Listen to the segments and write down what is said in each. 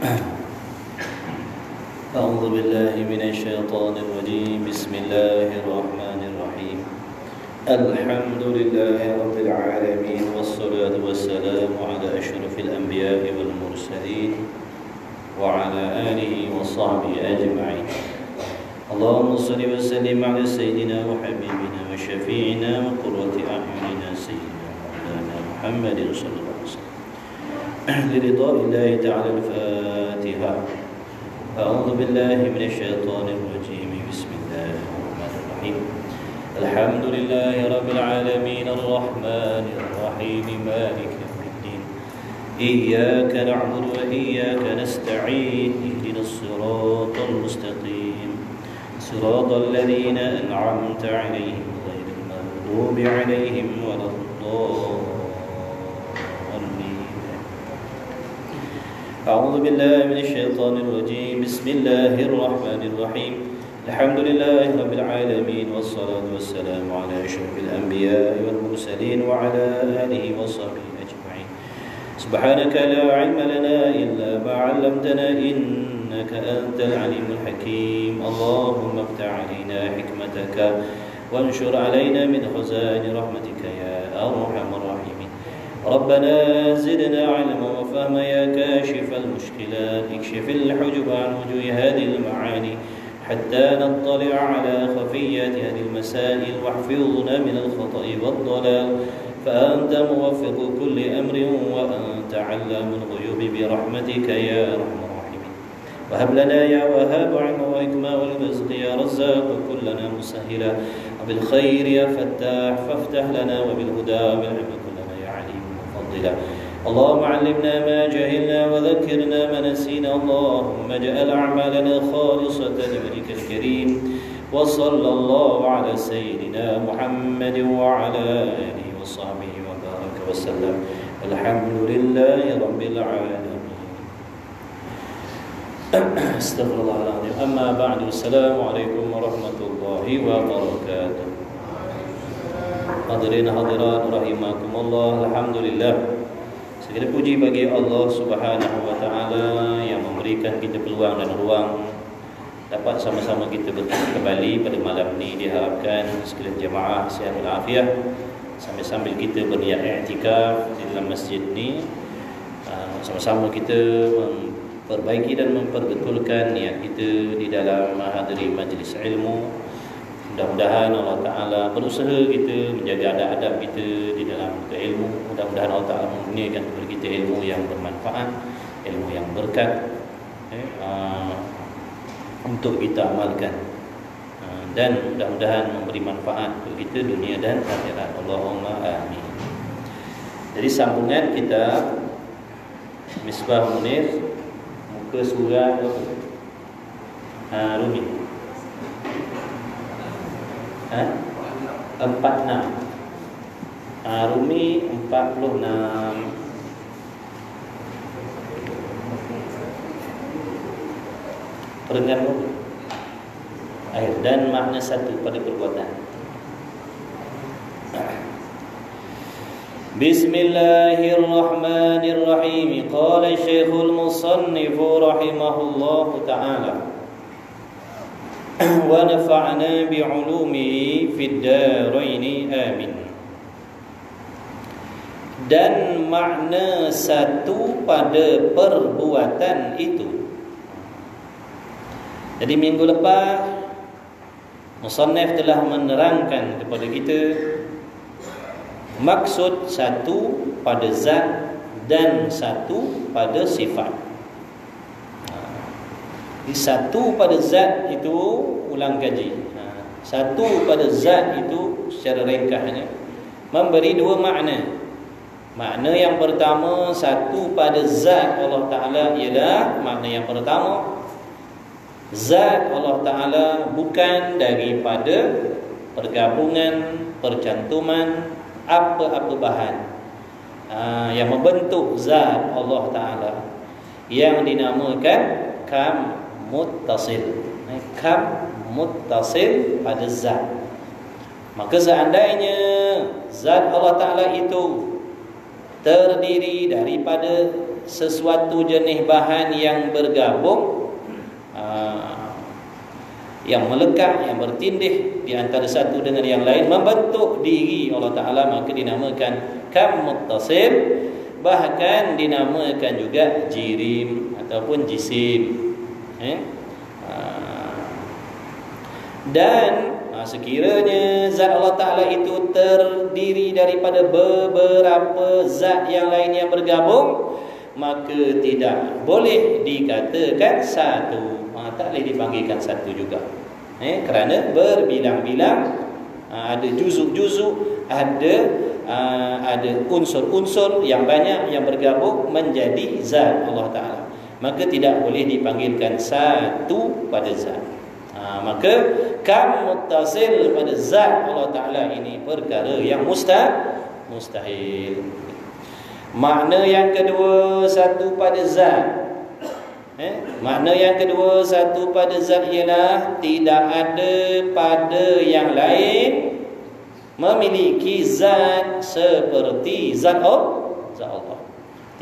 أعوذ بالله من الشيطان الرجيم. بسم الله الرحمن الرحيم. الحمد لله رب العالمين، والصلاة والسلام على أشرف الأنبياء والمرسلين وعلى آله وصحبه أجمعين. اللهم صل وسلم على سيدنا وحبيبنا وشفيعنا وقرة أعيننا سيدنا مولانا محمد صلى الله عليه وسلم. لرضاء الله تعالى. الفاتحة. أعوذ بالله من الشيطان الرجيم. بسم الله الرحمن الرحيم. الحمد لله رب العالمين الرحمن الرحيم مالك يوم الدين. إياك نعبد وإياك نستعين. اهدنا الصراط المستقيم صراط الذين أنعمت عليهم غير المغضوب عليهم ولا الضالين. أعوذ بالله من الشيطان الرجيم. بسم الله الرحمن الرحيم. الحمد لله رب العالمين، والصلاة والسلام على أشرف الأنبياء والمرسلين وعلى آله وصحبه أجمعين. سبحانك لا علم لنا إلا ما علمتنا، إنك أنت العليم الحكيم. اللهم افتح علينا حكمتك وانشر علينا من خزائن رحمتك يا أرحم الراحمين. ربنا زدنا علما وفهما يا كاشف المشكلات. اكشف الحجب عن وجوه هذه المعاني حتى نطلع على خفيات هذه المسائل، واحفظنا من الخطأ والضلال، فأنت موفق كل أمر وأنت علام الغيوب برحمتك يا أرحم الراحمين. وهب لنا يا وهاب علما وحكمة والرزق يا رزاق كلنا مسهلا، وبالخير يا فتاح فافتح لنا، وبالهدى بالعلم كلنا يا عليم مفضلا. اللهم علمنا ما جهلنا وذكرنا ما نسينا. اللهم اجعل أعمالنا خالصة لوجهك الكريم. وصلى الله على سيدنا محمد وعلى آله وصحبه وبارك وسلم. الحمد لله رب العالمين. Astagfirullahaladzim. Amma ba'du. Assalamualaikum warahmatullahi wabarakatuh. Hadirin hadirat rahimakumullah. Alhamdulillah, segala puji bagi Allah Subhanahu wa taala yang memberikan kita peluang dan ruang dapat sama-sama kita bertemu kembali pada malam ini. Diharapkan sekalian jemaah sihat walafiat, sambil kita berniat i'tikaf di dalam masjid ini, sama-sama kita memperbaiki dan memperbetulkan niat kita di dalam menghadiri majlis ilmu. Mudah-mudahan Allah Ta'ala berusaha kita menjaga adab-adab kita di dalam ilmu. Mudah-mudahan Allah Ta'ala menurunkan kepada kita ilmu yang bermanfaat, ilmu yang berkat, untuk kita amalkan, dan mudah-mudahan memberi manfaat bagi kita dunia dan akhirat. Allahumma amin. Jadi sambungan kita Misbah Munir, muka surah Rumi 46. Rumi 46. Perenggan air dan makna satu pada perbuatan. Bismillahirrahmanirrahim. Qala Syekhul Musannif rahimahullahu ta'ala wa nafa'na bi'ulumihi fid daraini amin. Dan makna satu pada perbuatan itu. Jadi minggu lepas musannif telah menerangkan kepada kita maksud satu pada zat dan satu pada sifat. Satu pada zat itu, ulang kaji, satu pada zat itu secara ringkasnya memberi dua makna. Makna yang pertama, satu pada zat Allah Ta'ala, ialah makna yang pertama, zat Allah Ta'ala bukan daripada pergabungan, percantuman apa-apa bahan yang membentuk zat Allah Ta'ala, yang dinamakan kam muttasil. Kam muttasil pada zat. Maka seandainya zat Allah Ta'ala itu terdiri daripada sesuatu jenis bahan yang bergabung, yang melekat, yang bertindih di antara satu dengan yang lain, membentuk diri Allah Ta'ala, maka dinamakan kam muttasil, bahkan dinamakan juga jirim ataupun jisim. Dan sekiranya zat Allah Ta'ala itu terdiri daripada beberapa zat yang lain yang bergabung, maka tidak boleh dikatakan satu. Tak boleh dipanggilkan satu juga, kerana berbilang-bilang, ada juzuk-juzuk, ada unsur-unsur yang banyak yang bergabung menjadi zat Allah Ta'ala, maka tidak boleh dipanggilkan satu pada zat. Maka kam muttasil pada zat Allah Ta'ala ini perkara yang mustahil. Makna yang kedua, satu pada zat. Makna yang kedua, satu pada zat ialah tidak ada pada yang lain memiliki zat seperti zat Allah.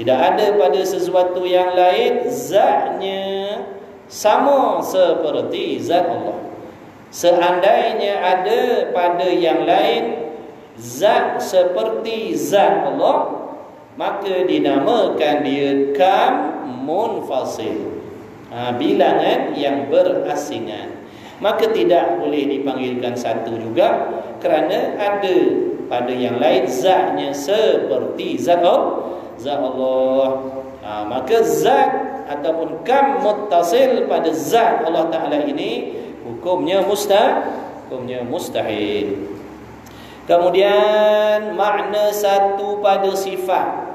Tidak ada pada sesuatu yang lain zatnya sama seperti zat Allah. Seandainya ada pada yang lain zat seperti zat Allah, maka dinamakan dia kam munfasil, bilangan yang berasingan. Maka tidak boleh dipanggilkan satu juga, kerana ada pada yang lain zatnya seperti zat Allah. Maka zat ataupun kam muttasil pada zat Allah Ta'ala ini hukumnya mustahil. Kemudian makna satu pada sifat.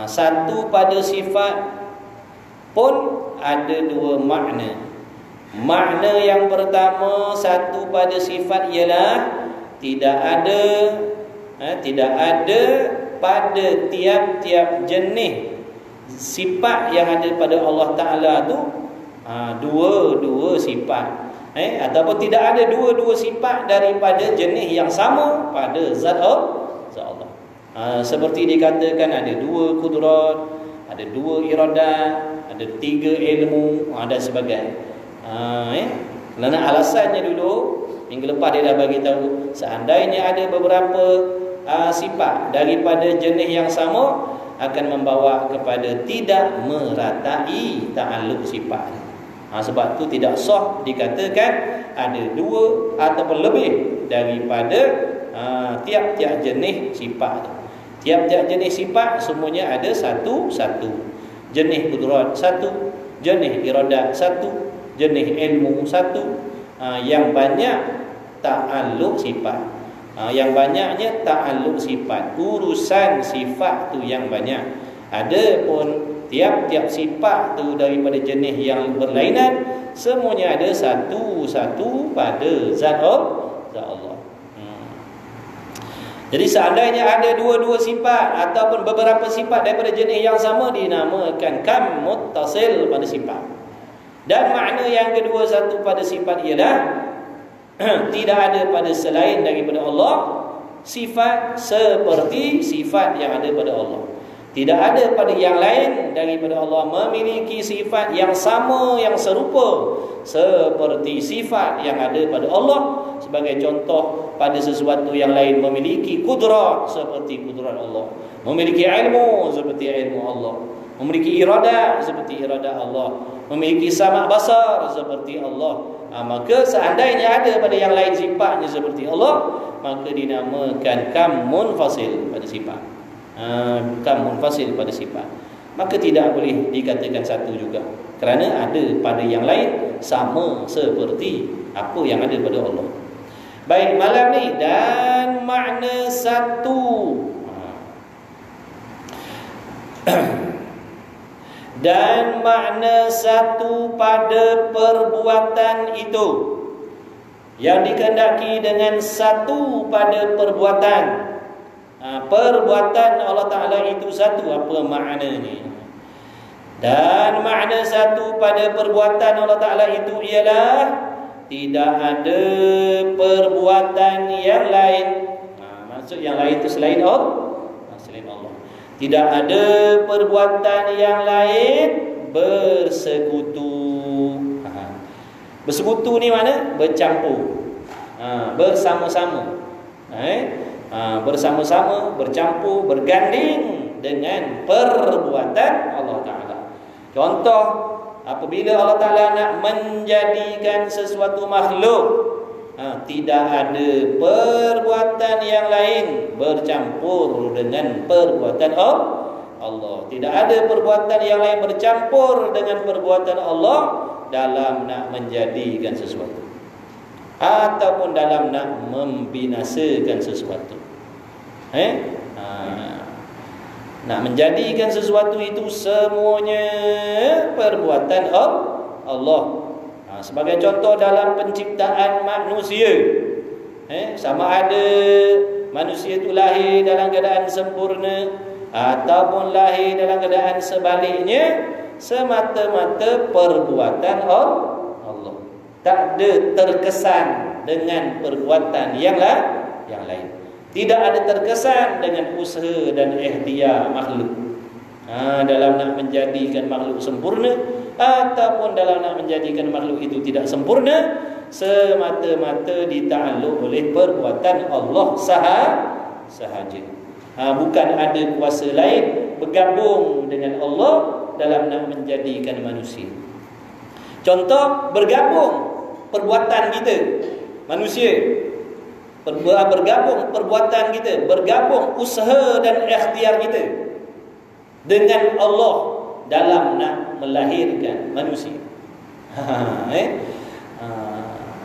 Satu pada sifat pun ada dua makna. Makna yang pertama, satu pada sifat ialah tidak ada pada tiap-tiap jenis sifat yang ada pada Allah Ta'ala tu dua sifat, ataupun tidak ada dua sifat daripada jenis yang sama pada zat Allah. Seperti dikatakan ada dua kudrat, ada dua iradat, ada tiga ilmu, dan sebagainya. Kerana alasannya dulu minggu lepas dia dah bagi tahu, seandainya ada beberapa sifat daripada jenis yang sama, akan membawa kepada tidak meratai ta'alluq sifat. Sebab tu tidak sah dikatakan ada dua ataupun lebih daripada tiap-tiap jenis sifat. Tiap-tiap jenis sifat semuanya ada satu jenis kudrat, satu jenis iradat, satu jenis ilmu, satu yang banyak ta'alluq sifat. Yang banyaknya ta'alluq sifat, urusan sifat tu yang banyak. Adapun tiap-tiap sifat tu daripada jenis yang berlainan, semuanya ada satu pada zat Allah. Jadi seandainya ada dua sifat ataupun beberapa sifat daripada jenis yang sama, dinamakan kam muttasil pada sifat. Dan makna yang kedua, satu pada sifat ialah tidak ada pada selain daripada Allah sifat seperti sifat yang ada pada Allah. Tidak ada pada yang lain daripada Allah memiliki sifat yang sama, yang serupa seperti sifat yang ada pada Allah. Sebagai contoh, pada sesuatu yang lain memiliki kudrat seperti kudrat Allah, memiliki ilmu seperti ilmu Allah, memiliki iradat seperti iradat Allah, memiliki sama' basar seperti Allah. Maka seandainya ada pada yang lain sifatnya seperti Allah, maka dinamakan kam munfasil pada sifat. Kam munfasil pada sifat, maka tidak boleh dikatakan satu juga, kerana ada pada yang lain sama seperti apa yang ada pada Allah. Baik, malam ni dan makna satu dan makna satu pada perbuatan itu, yang dikehendaki dengan satu pada perbuatan. Perbuatan Allah Ta'ala itu satu, apa maknanya? Dan makna satu pada perbuatan Allah Ta'ala itu ialah tidak ada perbuatan yang lain. Maksud yang lain itu selain Allah. Tidak ada perbuatan yang lain bersekutu. Bersekutu ni mana? Bercampur, bersama-sama, bersama-sama, bercampur, berganding dengan perbuatan Allah Ta'ala. Contoh, apabila Allah Ta'ala nak menjadikan sesuatu makhluk, tidak ada perbuatan yang lain bercampur dengan perbuatan Allah. Tidak ada perbuatan yang lain bercampur dengan perbuatan Allah dalam nak menjadikan sesuatu ataupun dalam nak membinasakan sesuatu. Nak menjadikan sesuatu itu semuanya perbuatan Allah. Sebagai contoh dalam penciptaan manusia, sama ada manusia itu lahir dalam keadaan sempurna ataupun lahir dalam keadaan sebaliknya, semata-mata perbuatan Allah. Tak ada terkesan dengan perbuatan yang lain. Tidak ada terkesan dengan usaha dan ikhtiar makhluk dalam nak menjadikan makhluk sempurna ataupun dalam nak menjadikan makhluk itu tidak sempurna, semata-mata dita'alluq oleh perbuatan Allah sahaja. Bukan ada kuasa lain bergabung dengan Allah dalam nak menjadikan manusia. Contoh, bergabung perbuatan kita manusia, bergabung perbuatan kita, bergabung usaha dan ikhtiar kita dengan Allah dalam nak melahirkan manusia.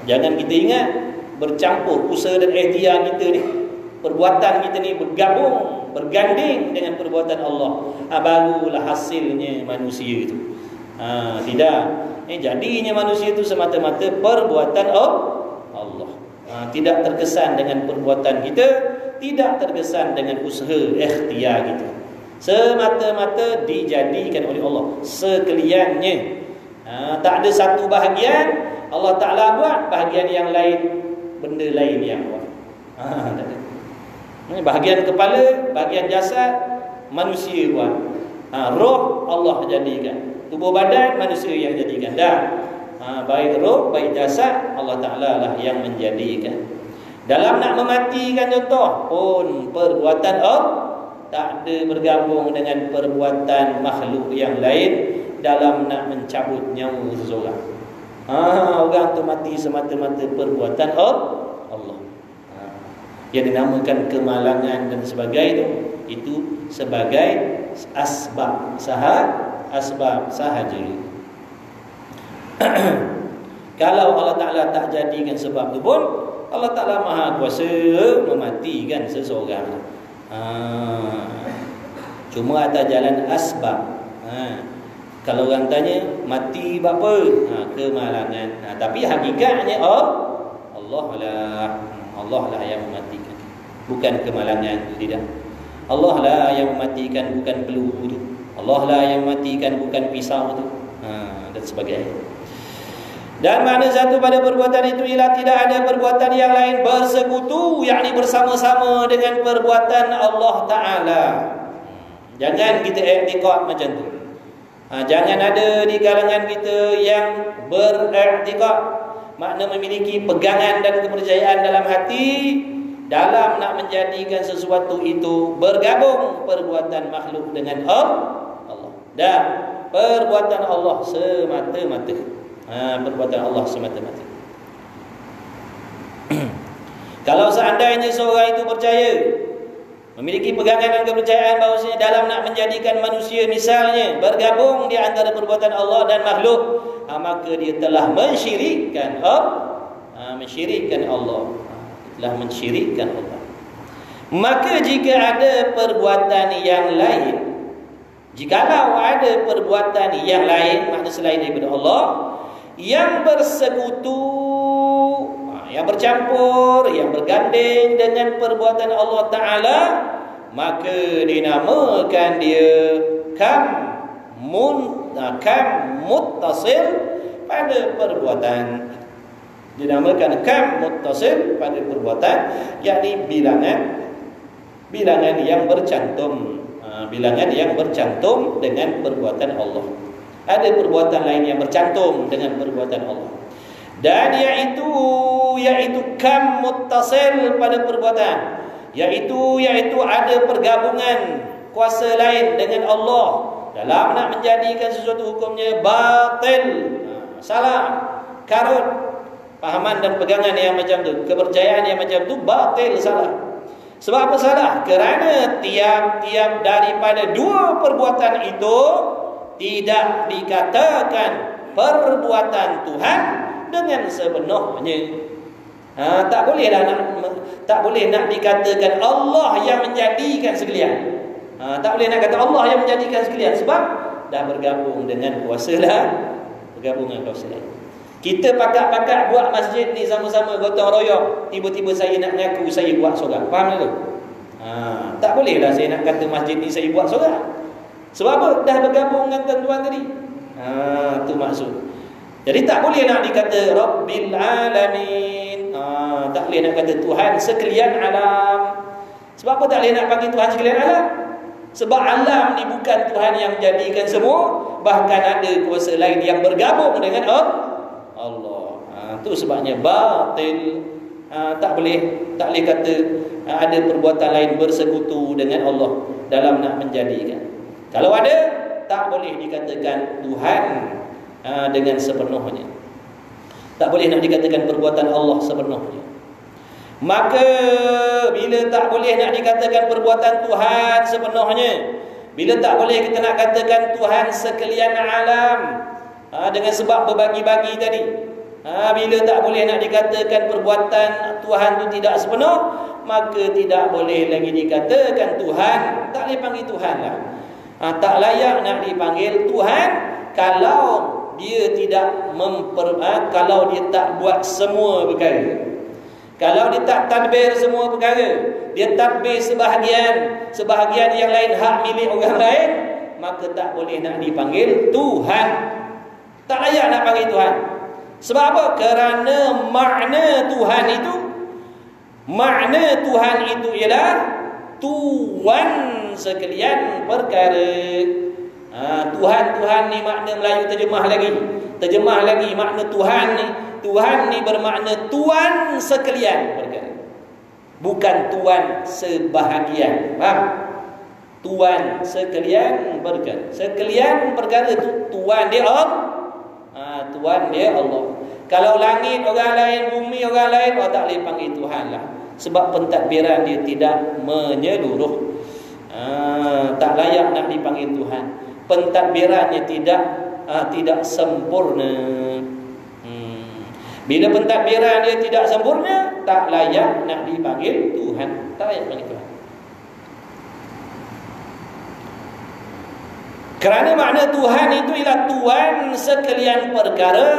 Jangan kita ingat bercampur usaha dan ikhtiar kita ni, perbuatan kita ni bergabung, berganding dengan perbuatan Allah, barulah hasilnya manusia itu. Tidak. Jadinya manusia itu semata-mata perbuatan Allah. Tidak terkesan dengan perbuatan kita, tidak terkesan dengan usaha ikhtiar kita. Semata-mata dijadikan oleh Allah sekaliannya. Tak ada satu bahagian Allah Ta'ala buat, bahagian yang lain benda lain yang buat. Tak ada. Bahagian kepala, bahagian jasad manusia buat. Roh Allah jadikan, tubuh badan manusia yang jadikan. Baik roh, baik jasad, Allah Ta'ala lah yang menjadikan. Dalam nak mematikan contoh pun perbuatan tak ada bergabung dengan perbuatan makhluk yang lain dalam nak mencabut nyawa seseorang. Orang tu mati semata-mata perbuatan Allah. Yang dinamakan kemalangan dan sebagainya itu sebagai asbab sahaja. Kalau Allah Ta'ala tak jadikan sebab itu pun, Allah Ta'ala maha kuasa mematikan seseorang. Cuma atas jalan asbab. Kalau orang tanya mati apa? Kemalangan. Tapi hakikatnya Allah lah yang mematikan, bukan kemalangan itu. Tidak. Allah lah yang mematikan, bukan peluru itu. Allah lah yang mematikan, bukan pisau itu. Dan sebagainya. Dan mana satu pada perbuatan itu ialah tidak ada perbuatan yang lain bersekutu, yakni bersama-sama dengan perbuatan Allah Ta'ala. Jangan kita i'tiqad macam tu. Jangan ada di kalangan kita yang beriktikad, makna memiliki pegangan dan kepercayaan dalam hati dalam nak menjadikan sesuatu itu bergabung perbuatan makhluk dengan Allah dan perbuatan Allah semata-mata. Perbuatan Allah semata-mata. Kalau seandainya seorang itu percaya, memiliki pegangan dan kepercayaan bahawasanya dalam nak menjadikan manusia misalnya bergabung di antara perbuatan Allah dan makhluk, maka dia telah mensyirikkan Allah. Telah mensyirikkan Allah. Maka jika ada perbuatan yang lain, jikalau ada perbuatan yang lain, makna selain daripada Allah, yang bersekutu, yang bercampur, yang berganding dengan perbuatan Allah Ta'ala, maka dinamakan dia kam muttasil pada perbuatan. Dinamakan kam muttasil pada perbuatan, yakni bilangan yang bercantum Bilangan yang bercantum dengan perbuatan Allah. Ada perbuatan lain yang bercantum dengan perbuatan Allah. Dan yaitu kam muttasil pada perbuatan. Yaitu ada pergabungan kuasa lain dengan Allah dalam nak menjadikan sesuatu hukumnya batil, salah, karut. Pahaman dan pegangan yang macam tu, kepercayaan yang macam tu batil, salah. Sebab apa salah? Kerana tiap-tiap daripada dua perbuatan itu tidak dikatakan perbuatan Tuhan dengan sepenuhnya. Tak boleh nak dikatakan Allah yang menjadikan sekalian. Tak boleh nak kata Allah yang menjadikan sekalian, sebab dah bergabung dengan kuasa lah, bergabung dengan kuasa lain. Kita pakat-pakat buat masjid ni sama-sama gotong royong, tiba-tiba saya nak mengaku saya buat seorang. Faham tak tu? Tak boleh lah saya nak kata masjid ni saya buat seorang. Sebab apa? Dah bergabung dengan tuan tadi. Tu maksud. Jadi tak boleh nak dikata Rabbil Alamin. Tak boleh nak kata Tuhan sekalian alam. Sebab apa tak boleh nak panggil Tuhan sekalian alam? Sebab alam ni bukan Tuhan yang menjadikan semua. Bahkan ada kuasa lain yang bergabung dengan Allah. Tu sebabnya batil. Tak boleh kata ada perbuatan lain bersekutu dengan Allah dalam nak menjadikan. Kalau ada, tak boleh dikatakan Tuhan dengan sepenuhnya. Tak boleh nak dikatakan perbuatan Allah sepenuhnya. Maka bila tak boleh nak dikatakan perbuatan Tuhan sepenuhnya, bila tak boleh kita nak katakan Tuhan sekalian alam, dengan sebab berbagi-bagi tadi, bila tak boleh nak dikatakan perbuatan Tuhan itu tidak sepenuh, maka tidak boleh lagi dikatakan Tuhan. Tak boleh panggil Tuhan lah. Tak layak nak dipanggil Tuhan kalau dia tidak kalau dia tak buat semua perkara. Kalau dia tak tadbir semua perkara, dia tadbir sebahagian yang lain hak milik orang lain, maka tak boleh nak dipanggil Tuhan. Tak layak nak panggil Tuhan. Sebab apa? Kerana makna Tuhan itu ialah Tuhan sekalian perkara. Tuhan ni makna Melayu terjemah lagi makna Tuhan ni bermakna tuan sekalian perkara, bukan tuan sebahagian. Faham? Tuan sekalian perkara. Sekalian perkara tu tuan dia Allah. Tuan dia Allah. Kalau langit orang lain, bumi orang lain, tak boleh panggil Tuhan lah. Sebab pentadbiran dia tidak menyeluruh. Tak layak nak dipanggil Tuhan. Pentadbirannya tidak sempurna. Bila pentadbiran dia tidak sempurna, tak layak nak dipanggil Tuhan. Tak layak panggil Tuhan. Kerana makna Tuhan itu ialah Tuhan sekalian perkara.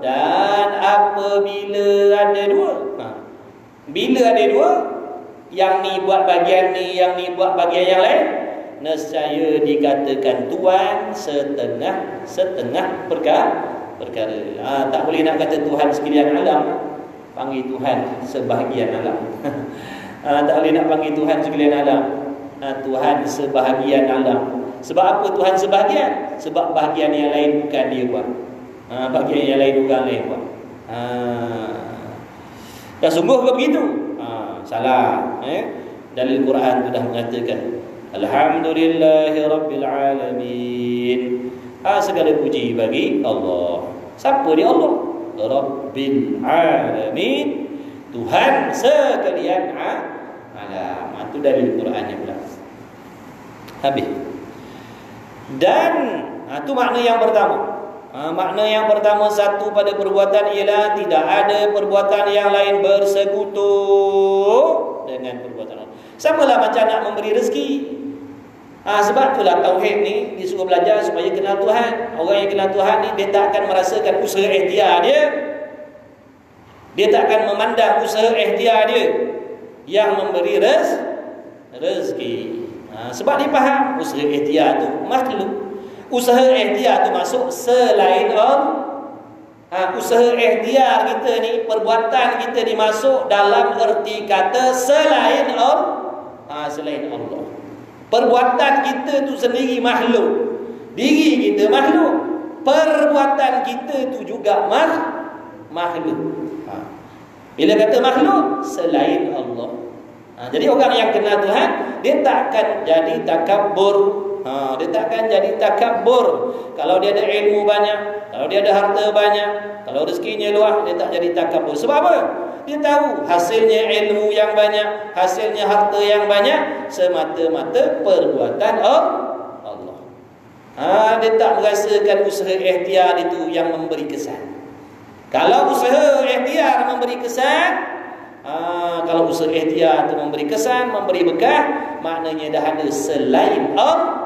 Dan apabila ada dua, bila ada dua, yang ni buat bahagian ni, yang ni buat bahagian yang lain, nescaya dikatakan Tuhan setengah perkara. Tak boleh nak kata Tuhan sekalian alam, panggil Tuhan sebahagian alam. Tak boleh nak panggil Tuhan sekalian alam, Tuhan sebahagian alam. Sebab apa Tuhan sebahagian? Sebab bahagian yang lain bukan dia buat, bahagian yang lain orang lain buat. Dah sungguh ke begitu? Salah. Dalil Quran sudah mengatakan Alhamdulillahi Rabbil Alamin. Segala puji bagi Allah. Siapa dia Allah? Rabbil Alamin, Tuhan sekalian alam. Itu dalil Quran yang pula. Habis. Dan itu makna yang pertama. Makna yang pertama, satu pada perbuatan ialah tidak ada perbuatan yang lain bersekutu dengan perbuatan Allah. Samalah macam nak memberi rezeki. Sebab itulah tauhid ni disuruh belajar supaya kenal Tuhan. Orang yang kenal Tuhan ni, dia tak akan merasakan usaha ikhtiar dia. Dia tak akan memandang usaha ikhtiar dia yang memberi rezeki. Sebab dia faham usaha ikhtiar tu makhluk. Usaha ikhtiar tu masuk selain Allah. Usaha ikhtiar kita ni, perbuatan kita ni masuk dalam erti kata selain Allah. Selain Allah. Perbuatan kita tu sendiri makhluk. Diri kita makhluk. Perbuatan kita tu juga makhluk. Bila kata makhluk, selain Allah. Jadi orang yang kenal Tuhan, dia tak akan jadi takabur. Dia tak akan jadi takabur. Kalau dia ada ilmu banyak, kalau dia ada harta banyak, kalau rezekinya luas, dia tak jadi takabur. Sebab apa? Dia tahu hasilnya ilmu yang banyak, hasilnya harta yang banyak semata-mata perbuatan Allah. Dia tak merasakan usaha ikhtiar itu yang memberi kesan. Kalau usaha ikhtiar memberi kesan, kalau usaha ikhtiar itu memberi kesan, memberi berkah, maknanya dah ada selain Allah.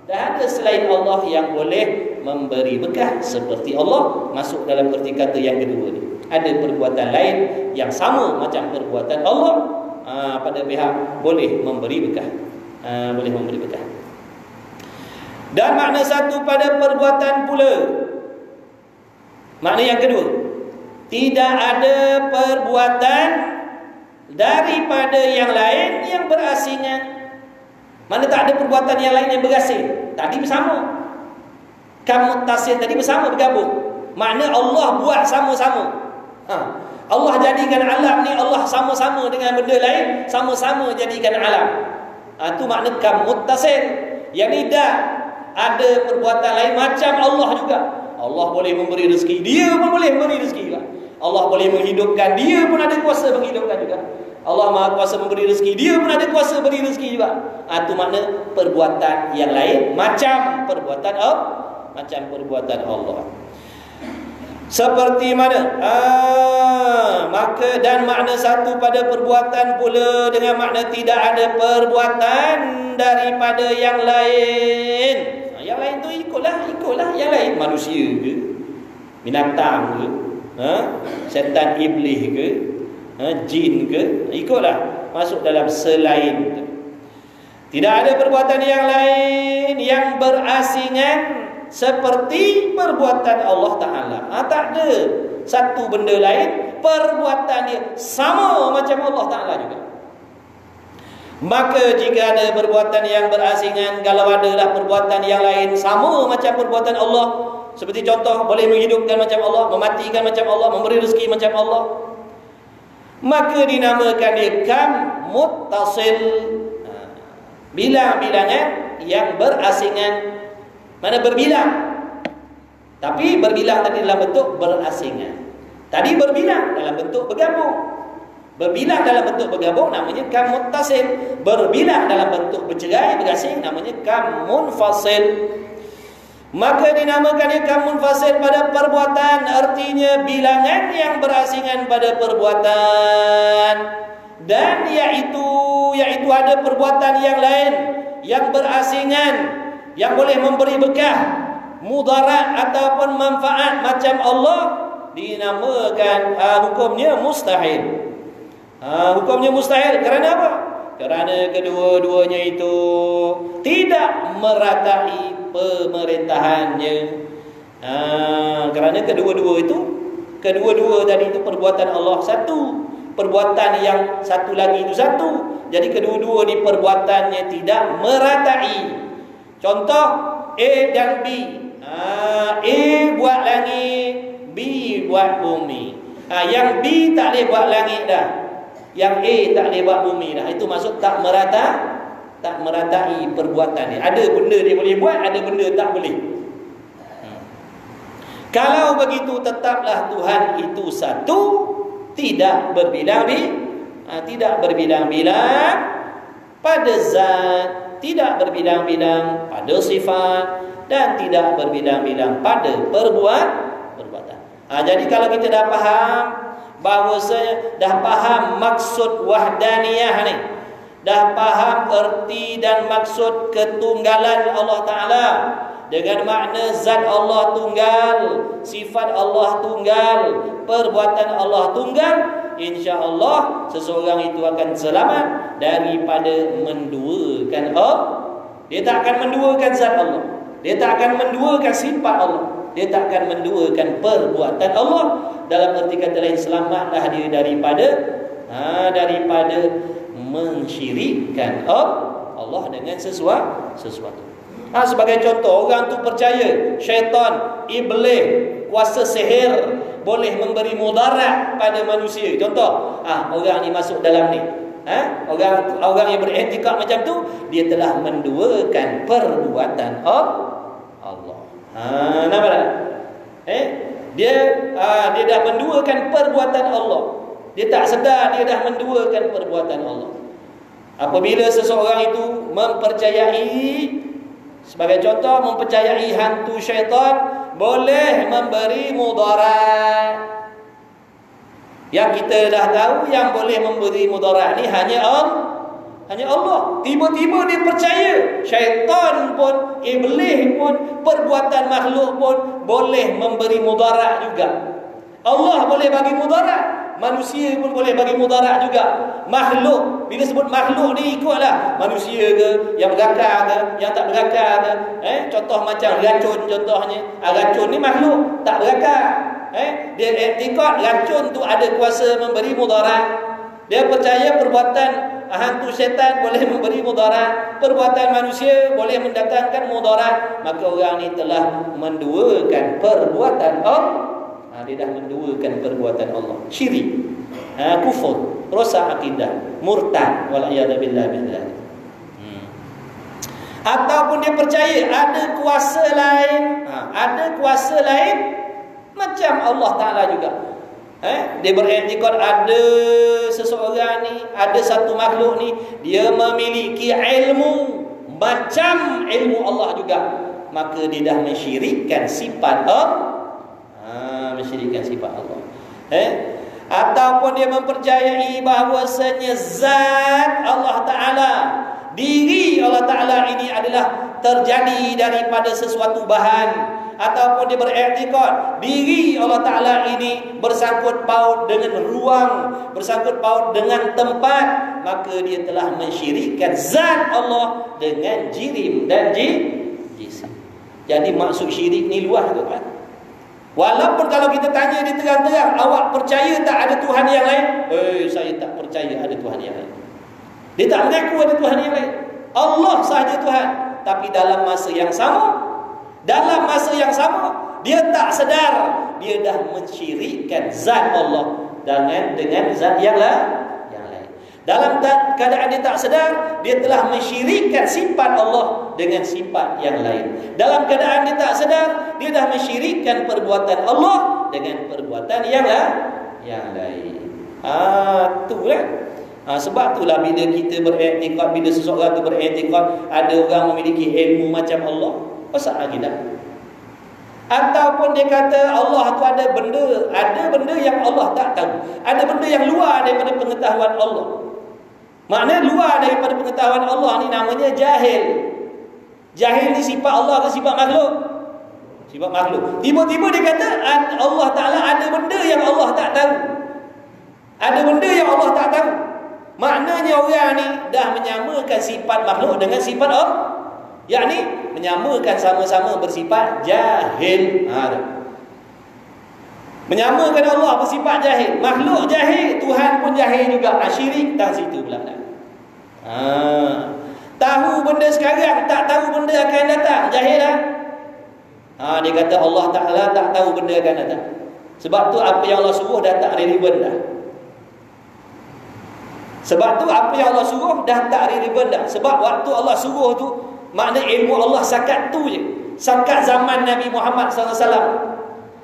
Dah ada selain Allah yang boleh memberi berkah seperti Allah. Masuk dalam erti kata yang kedua ni. Ada perbuatan lain yang sama macam perbuatan Allah, pada pihak boleh memberi berkah. Boleh memberi berkah. Dan makna satu pada perbuatan pula. Makna yang kedua, tidak ada perbuatan daripada yang lain yang berasingan. Mana tak ada perbuatan yang lain yang berasing. Tadi bersama. Kamu tasir tadi bersama, bergabung. Makna Allah buat sama-sama. Allah jadikan alam ni, Allah sama-sama dengan benda lain, sama-sama jadikan alam. Itu makna kamu tasir. Yang ni dah ada perbuatan lain macam Allah juga. Allah boleh memberi rezeki, dia pun boleh memberi rezeki juga. Allah boleh menghidupkan, dia pun ada kuasa menghidupkan juga. Allah Maha Kuasa memberi rezeki, dia pun ada kuasa beri rezeki juga. Itu makna perbuatan yang lain macam perbuatan Allah. Seperti mana? Maka dan makna satu pada perbuatan pula dengan makna tidak ada perbuatan daripada yang lain. Yang lain tu ikutlah yang lain. Manusia ke, binatang ke, setan iblis ke, jin ke, ikutlah masuk dalam selain. Tidak ada perbuatan yang lain yang berasingan seperti perbuatan Allah Ta'ala. Tak ada satu benda lain perbuatan dia sama macam Allah Ta'ala juga. Maka jika ada perbuatan yang berasingan, kalau adalah perbuatan yang lain sama macam perbuatan Allah, seperti contoh boleh menghidupkan macam Allah, mematikan macam Allah, memberi rezeki macam Allah, maka dinamakan dia kam muttasil. Bilang-bilangan yang berasingan. Mana berbilang, tapi berbilang tadi dalam bentuk berasingan. Tadi berbilang dalam bentuk bergabung. Berbilang dalam bentuk bergabung namanya kam muttasil. Berbilang dalam bentuk bercerai, berasing, namanya kam munfasil. Maka dinamakan dia kam munfasil pada perbuatan, artinya bilangan yang berasingan pada perbuatan. Dan yaitu ada perbuatan yang lain yang berasingan, yang boleh memberi berkah, mudarat ataupun manfaat macam Allah, dinamakan hukumnya mustahil. Hukumnya mustahil kerana apa? Kerana kedua-duanya itu tidak meratai pemerintahannya. Kerana kedua-dua tadi itu perbuatan Allah satu, perbuatan yang satu lagi itu satu. Jadi kedua-dua ni perbuatannya tidak meratai. Contoh A dan B. A buat langit, B buat bumi. Yang B tak boleh buat langit dah, yang A tak boleh buat bumi dah. Itu maksud tak meratai perbuatan dia. Ada benda dia boleh buat, ada benda tak boleh. Kalau begitu tetaplah Tuhan itu satu, tidak berbilang-bilang, pada zat, tidak berbilang-bilang pada sifat, dan tidak berbilang-bilang pada perbuatan. Jadi kalau kita dah faham bahawasanya, dah faham maksud wahdaniyah ni, dah faham erti dan maksud ketunggalan Allah Ta'ala, dengan makna zat Allah tunggal, sifat Allah tunggal, perbuatan Allah tunggal, insya-Allah seseorang itu akan selamat daripada menduakan Allah. Dia tak akan menduakan zat Allah, dia tak akan menduakan sifat Allah, dia tak akan menduakan perbuatan Allah. Dalam arti kata lain, selamatlah dia daripada mensyirikkan Allah Allah dengan sesuatu. Sebagai contoh, orang tu percaya syaitan, iblis, kuasa sihir boleh memberi mudarat pada manusia. Contoh, orang ni masuk dalam ni. Orang yang beriktikad macam tu, dia telah menduakan perbuatan Allah. Nampak tak? Dia dah menduakan perbuatan Allah. Dia tak sedar dia dah menduakan perbuatan Allah. Apabila seseorang itu mempercayai, sebagai contoh, mempercayai hantu syaitan boleh memberi mudarat. Yang kita dah tahu yang boleh memberi mudarat ni hanya Allah. Tiba-tiba dia percaya syaitan pun, iblis pun, perbuatan makhluk pun boleh memberi mudarat juga. Allah boleh bagi mudarat, manusia pun boleh bagi mudarat juga. Makhluk, bila sebut makhluk ni ikutlah manusia ke, yang berakal ke, yang tak berakal ke. Contoh macam racun contohnya. Racun ni makhluk tak berakal. Dia iktikad racun tu ada kuasa memberi mudarat. Dia percaya perbuatan hantu syaitan boleh memberi mudarat, perbuatan manusia boleh mendatangkan mudarat. Maka orang ni telah menduakan perbuatan Allah. Dia dah menduakan perbuatan Allah. Syirik, kufur, rosak akidah, murtad, wal'iyadzubillah min dzalik. Ataupun dia percaya ada kuasa lain, ada kuasa lain macam Allah Ta'ala juga. Dia beriktikad ada seseorang ni, ada satu makhluk ni, dia memiliki ilmu macam ilmu Allah juga. Maka dia dah mensyirikkan sifat Allah. Mensyirikkan sifat Allah. Ataupun dia mempercayai bahawasanya zat Allah Ta'ala, diri Allah Ta'ala ini adalah terjadi daripada sesuatu bahan. Ataupun dia beriktikad diri Allah Ta'ala ini bersangkut paut dengan ruang, bersangkut paut dengan tempat. Maka dia telah mensyirikkan zat Allah dengan jirim dan jisim. Jadi maksud syirik ni luas tu kan. Walaupun kalau kita tanya dia terang-terang, awak percaya tak ada Tuhan yang lain? Saya tak percaya ada Tuhan yang lain. Dia tak mengaku ada Tuhan yang lain. Allah sahaja Tuhan. Tapi dalam masa yang sama, dia tak sedar dia dah mensyirikkan zat Allah dengan zat yang lain. Dalam keadaan dia tak sedar, dia telah mensyirikkan sifat Allah dengan sifat yang lain. Dalam keadaan dia tak sedar, dia dah mensyirikkan perbuatan Allah dengan perbuatan yang lain. Itulah. Sebab itulah bila kita beriktikad, bila seseorang tu beriktikad ada orang memiliki ilmu macam Allah, rosak akidah. Ataupun dia kata Allah tu ada benda yang Allah tak tahu. Ada benda yang luar daripada pengetahuan Allah. Maknanya luar daripada pengetahuan Allah ni namanya jahil. Jahil ni sifat Allah ke sifat makhluk? Sifat makhluk. Tiba-tiba dia kata Allah Ta'ala ada benda yang Allah tak tahu. Ada benda yang Allah tak tahu. Maknanya orang ni dah menyamakan sifat makhluk dengan sifat Allah. Yakni menyamakan sama-sama bersifat jahil. Menyamakan Allah bersifat jahil, makhluk jahil, Tuhan pun jahil juga. Syirik tak situ pula. Tahu benda sekarang, tak tahu benda akan datang, jahil lah. Dia kata Allah Ta'ala tak tahu benda akan datang. Sebab tu apa yang Allah suruh dah tak relevan dah. Sebab tu apa yang Allah suruh dah tak relevan dah. Sebab waktu Allah suruh tu, makna ilmu Allah sakat tu je. Sakat zaman Nabi Muhammad SAW.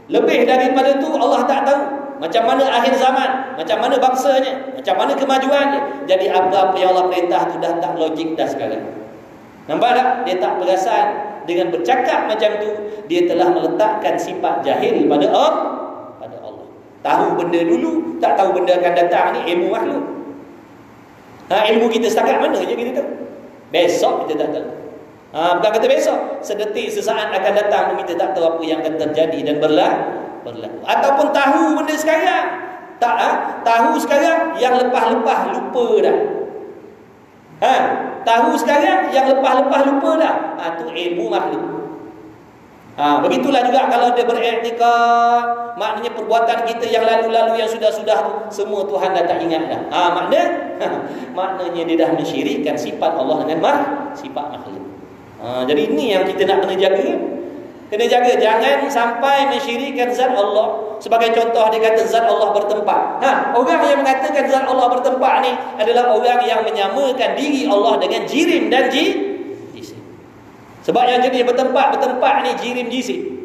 Lebih daripada tu Allah tak tahu. Macam mana akhir zaman, macam mana bangsanya, macam mana kemajuannya. Jadi apa-apa yang Allah perintah tu dah tak logik dah sekarang. Nampak tak? Dia tak perasan. Dengan bercakap macam tu, dia telah meletakkan sifat jahil pada Allah. Tahu benda dulu, tak tahu benda akan datang, ni ilmu makhluk. Ilmu kita setakat mana je kita tahu. Besok kita tak tahu. Bukan kata besok, sedetik sesaat akan datang, kita tak tahu apa yang akan terjadi dan berlaku. Ataupun tahu benda sekarang, tahu sekarang yang lepas-lepas lupa dah. Tahu sekarang yang lepas-lepas lupa dah. Tu ilmu makhluk. Begitulah juga kalau dia beriktikad, maknanya perbuatan kita yang lalu-lalu yang sudah-sudah semua Tuhan dah tak ingat dah. Maknanya dia dah mensyirikkan sifat Allah dengan sifat makhluk. Jadi ini yang kita nak kena jaga. Kena jaga, jangan sampai mensyirikkan zat Allah. Sebagai contoh dia kata zat Allah bertempat. Orang yang mengatakan zat Allah bertempat ni adalah orang yang menyamakan diri Allah dengan jirim dan jisim. Sebab yang jenis bertempat ni jirim jisim.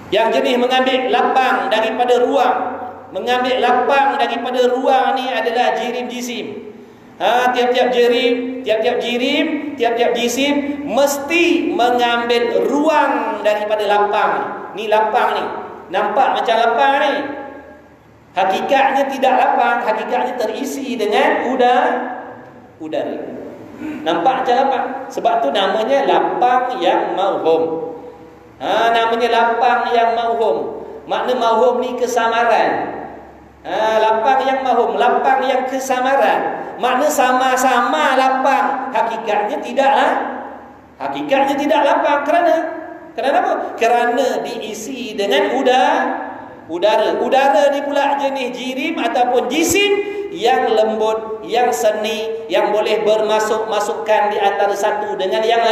Yang jenis mengambil lapang daripada ruang, mengambil lapang daripada ruang ni adalah jirim jisim. Tiap-tiap jirim, tiap-tiap jisim mesti mengambil ruang daripada lapang ni. Ni lapang ni, nampak macam lapang ni. Hakikatnya tidak lapang, hakikatnya terisi dengan udara. Nampak macam lapang. Sebab tu namanya lapang yang mauhum. Namanya lapang yang mauhum. Makna mauhum ni kesamaran. Lapang yang mauhum, lapang yang kesamaran. Makna sama-sama lapang, hakikatnya tidaklah. Hakikatnya tidak lapang. Kerana apa? Kerana diisi dengan udara. Udara ni pula jenis jirim ataupun jisim yang lembut, yang seni, yang boleh bermasuk-masukkan di antara satu dengan yang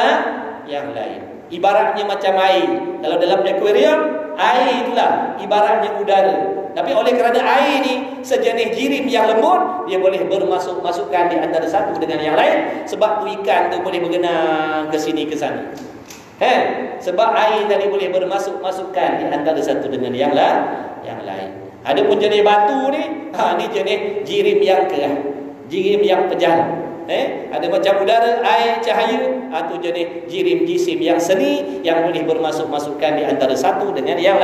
lain. Ibaratnya macam air. Kalau dalam akuarium, air itulah ibaratnya udara. Tapi oleh kerana air ni sejenis jirim yang lembut, dia boleh bermasuk-masukkan di antara satu dengan yang lain. Sebab tu ikan tu boleh bergenang ke sini ke sana. Sebab air tadi boleh bermasuk-masukkan di antara satu dengan yang lain. Ada pun jenis batu ni, ni jenis jirim yang kerah, jirim yang pejal. Ada macam udara, air, cahaya, tu jenis jirim jisim yang seni, yang boleh bermasuk-masukkan di antara satu dengan yang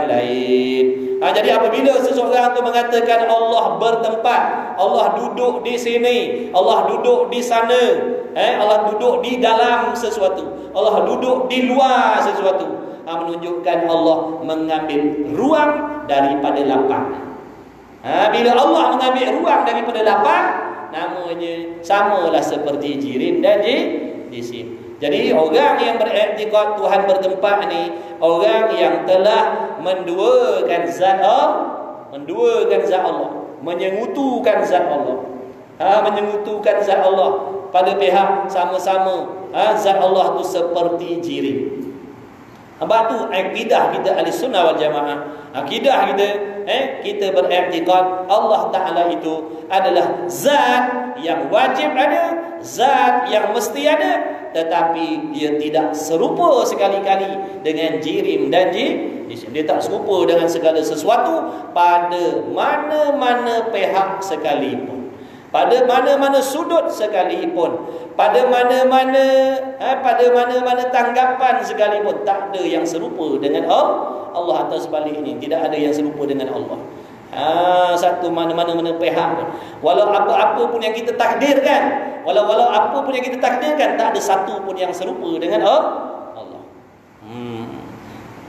lain. Jadi apabila seseorang tu mengatakan Allah bertempat, Allah duduk di sini, Allah duduk di sana, Allah duduk di dalam sesuatu, Allah duduk di luar sesuatu, menunjukkan Allah mengambil ruang daripada lapang. Bila Allah mengambil ruang daripada lapang, namanya samalah seperti jirim dan jisim. Jadi orang yang beriktikad Tuhan bertempat ni, orang yang telah menduakan zat Allah, menyengutukan zat Allah. Menyengutukan zat Allah pada pihak sama-sama. Zat Allah tu seperti jirim. Sebab tu akidah kita Ahlussunnah wal Jamaah, akidah kita kita beriktikad Allah Ta'ala itu adalah zat yang wajib ada, zat yang mesti ada, tetapi dia tidak serupa sekali-kali dengan jirim dan jisim. Dia tak serupa dengan segala sesuatu pada mana-mana pihak sekalipun, pada mana-mana sudut sekalipun, pada mana-mana tanggapan sekalipun. Tak ada yang serupa dengan Allah atau sebaliknya. Tidak ada yang serupa dengan Allah. Satu mana-mana pihak, walau apa-apa pun yang kita takdirkan, walau apa pun yang kita takdirkan, tak ada satu pun yang serupa dengan Allah.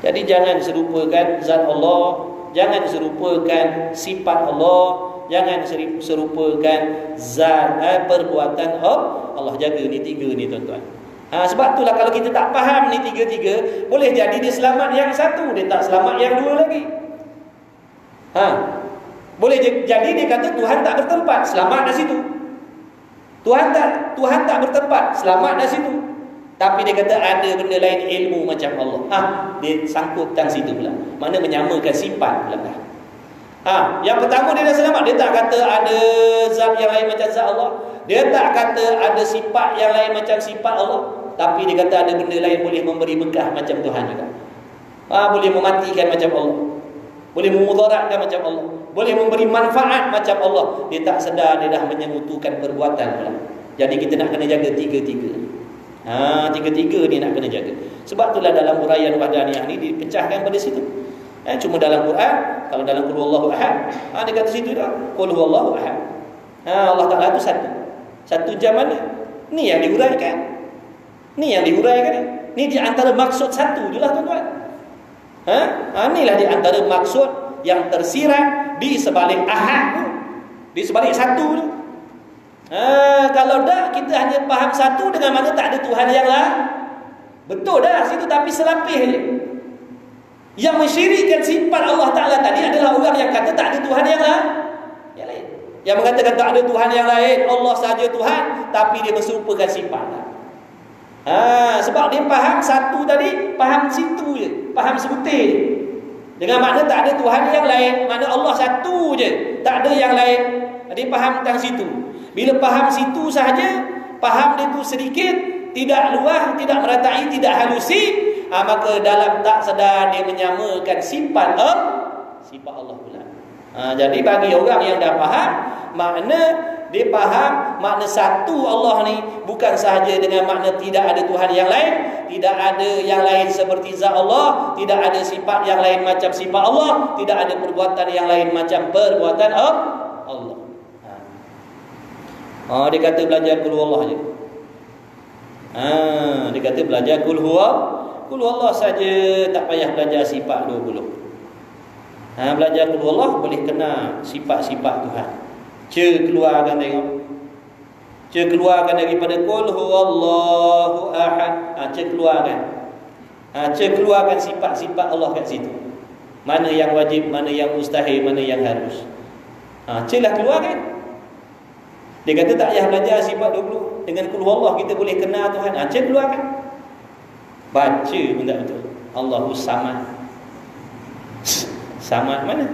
Jadi jangan serupakan zat Allah, jangan serupakan sifat Allah, jangan serupakan zat perbuatan Allah. Jaga ni tiga ni tuan-tuan. Sebab itulah kalau kita tak faham ni tiga-tiga, boleh jadi dia selamat yang satu, dia tak selamat yang dua lagi. Boleh jadi dia kata Tuhan tak bertempat, selamat dah situ. Tuhan tak bertempat, selamat dah situ. Tapi dia kata ada benda lain, ilmu macam Allah. Dia sangkutkan situ pula. Mana menyamakan sifat pula. Yang pertama dia dah selamat. Dia tak kata ada zat yang lain macam zat Allah. Dia tak kata ada sifat yang lain macam sifat Allah. Tapi dia kata ada benda lain boleh memberi berkah macam Tuhan juga. Boleh mematikan macam Allah, boleh memudaratkan macam Allah, boleh memberi manfaat macam Allah. Dia tak sedar dia dah menyengutukan perbuatan pula. Jadi kita nak kena jaga tiga-tiga. Tiga-tiga ni nak kena jaga. Sebab itulah dalam huraian wahdaniyah ni dipecahkan pada situ. Cuma dalam Quran, kalau dalam Qul Huwallahu Ahad, dia kata situ dah Qul Huwallahu Ahad. Allah Ta'ala tu satu. Satu jam mana? Ni yang dihuraikan. Ni yang dihuraikan. Ni di antara maksud satu je lah tuan-tuan. Inilah di antara maksud yang tersirat di sebalik ahad tu, di sebalik satu tu. Kalau dah kita hanya faham satu, dengan mana tak ada Tuhan yang lain. Betul dah situ, tapi selapis je. Yang mensyirikkan sifat Allah Ta'ala tadi adalah orang yang kata tak ada Tuhan yang lain. Yang mengatakan tak ada Tuhan yang lain, Allah sahaja Tuhan, tapi dia menserupakan sifat. Sebab dia faham satu tadi, faham situ je, faham sebutir je. Dengan makna tak ada Tuhan yang lain, makna Allah satu je, tak ada yang lain. Dia faham tentang situ. Bila faham situ sahaja, faham dia tu sedikit, tidak luas, tidak meratai, tidak halusi, maka dalam tak sedar dia menyamakan sifat Allah pula. Jadi bagi orang yang dah faham, makna dia faham makna satu Allah ni bukan sahaja dengan makna tidak ada Tuhan yang lain, tidak ada yang lain seperti zat Allah, tidak ada sifat yang lain macam sifat Allah, tidak ada perbuatan yang lain macam perbuatan Allah. Dia kata belajar qul huwallah je. Dia kata belajar qul huwallah saja, tak payah belajar sifat 20. Belajar qul huwallah boleh kena sifat-sifat Tuhan. Keluarkan tengok. Keluarkan daripada qul huwallahu ahad. Keluarkan. Keluarkan sifat-sifat Allah kat situ. Mana yang wajib, mana yang mustahil, mana yang harus. Lah keluarkan. Dia kata tak payah belajar sifat 20. Dengan qul huwallah kita boleh kenal Tuhan. Keluarkan. Baca pun tak betul. Allahu samad. Samad mana?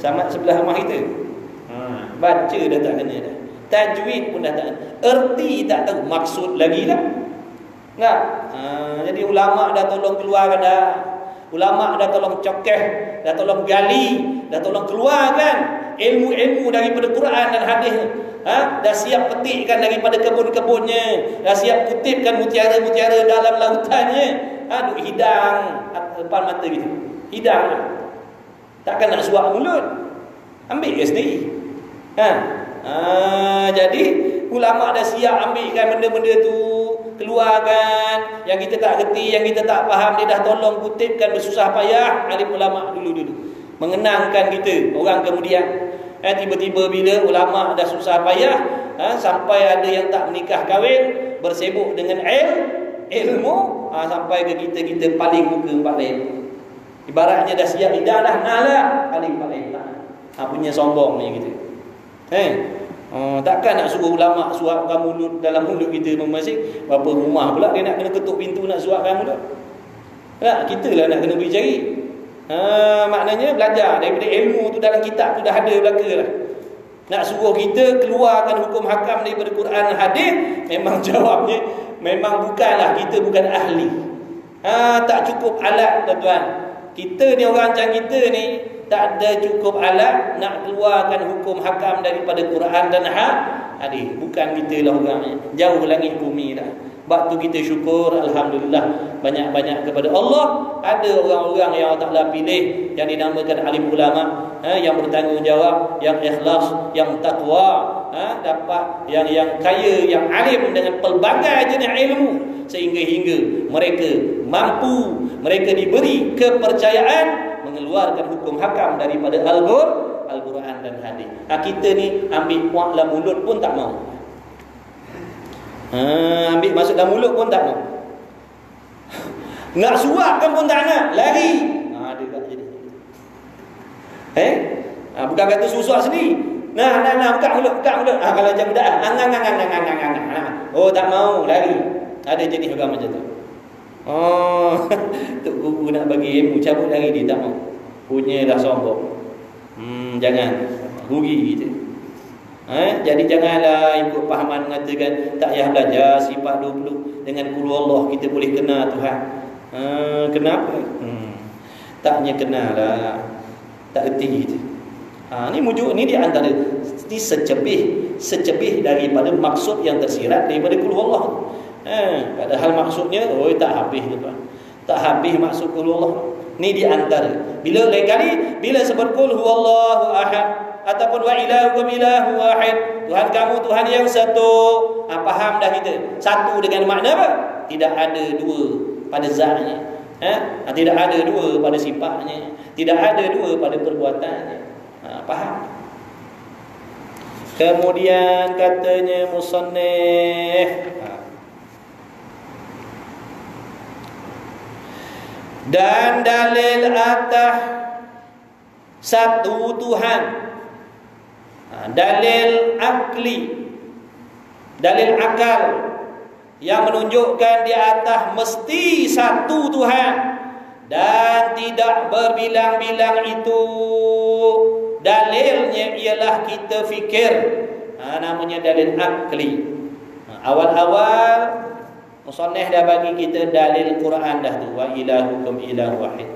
Samad sebelah rumah kita. Baca dah tak kena dah. Tajwid pun dah tak kena. Erti tak tahu, maksud lagi lah. Enggak? Jadi ulama' dah tolong keluarkan dah. Ulama' dah tolong cokeh, dah tolong gali, dah tolong keluarkan ilmu-ilmu daripada Quran dan hadis. Dah siap petikkan daripada kebun-kebunnya, dah siap kutipkan mutiara-mutiara dalam lautannya. Duk hidang depan mata gitu. Hidang. Takkan nak suap mulut. Ambil ke sendiri. Jadi ulama' dah siap ambilkan benda-benda tu, keluarkan. Yang kita tak reti, yang kita tak faham, dia dah tolong kutipkan bersusah payah. Alim ulama' dulu-dulu mengenangkan kita. Orang kemudian tiba-tiba bila ulama' dah susah payah, sampai ada yang tak menikah kahwin, bersibuk dengan ilmu, sampai ke kita paling muka 4 lain. Ibaratnya dah siap lidah dah, lah paling 4 lain punya sombong ni kita. Takkan nak suruh ulama' suapkan mulut dalam mulut kita masing-masing. Berapa rumah pula dia nak kena ketuk pintu nak suapkan mulut? Kita lah nak kena pergi cari. Maknanya belajar daripada ilmu tu dalam kitab tu dah ada belaka lah. Nak suruh kita keluarkan hukum hakam daripada Quran dan hadis, memang jawabnya memang bukanlah, kita bukan ahli. Tak cukup alat tuan-tuan. Kita ni orang macam kita ni tak ada cukup alat nak keluarkan hukum hakam daripada Quran dan hadis. Bukan kita lah orangnya, jauh langit bumi dah. Sebab tu kita syukur, alhamdulillah, banyak-banyak kepada Allah. Ada orang-orang yang Allah Ta'ala pilih, yang dinamakan alim ulama, yang bertanggungjawab, yang ikhlas, yang takwa, dapat yang kaya, yang alim dengan pelbagai jenis ilmu, sehingga mereka mampu, mereka diberi kepercayaan mengeluarkan hukum hakam daripada Al-Quran dan hadis. Kita ni ambil kuat dalam mulut pun tak mau. Ambil masuk dalam mulut pun tak mau. Nak suapkan pun tak nak, lari. Ada kat jadi. Bukan kata susah sendiri. Nah, buka mulut. Kalau macam budak, tak mau, lari. Ada jenis orang macam tu. Tok guru nak bagi ilmu, cabut lari dia, tak mau. Punyalah sombong. Jangan rugi kita. Jadi janganlah ikut pahaman mengatakan tak payah belajar sifat 20. Dengan qul huwallah kita boleh kenal Tuhan. Kenapa? Taknya kenal lah. Tak erti kita. Ni mujuk ni di antara ni secebih daripada maksud yang tersirat daripada qul huwallah. Padahal maksudnya tak habis tuan. Tak habis maksud qul huwallah. Ni di antara. Bila lain kali bila sebut qul huwallahu ahad ataupun wa ilahukum ilahu wahid, Tuhan kamu Tuhan yang satu, faham dah kita. Satu dengan makna apa? Tidak ada dua pada zatnya, tidak ada dua pada sifatnya, tidak ada dua pada perbuatannya. Faham? Kemudian katanya musannif, Dan dalil atas satu Tuhan, dalil akli, dalil akal yang menunjukkan di atas mesti satu Tuhan dan tidak berbilang-bilang itu, dalilnya ialah kita fikir, namanya dalil akli. Awal-awal musannif dah bagi kita dalil Quran dah tu, wa ilahukum ilahu wahid,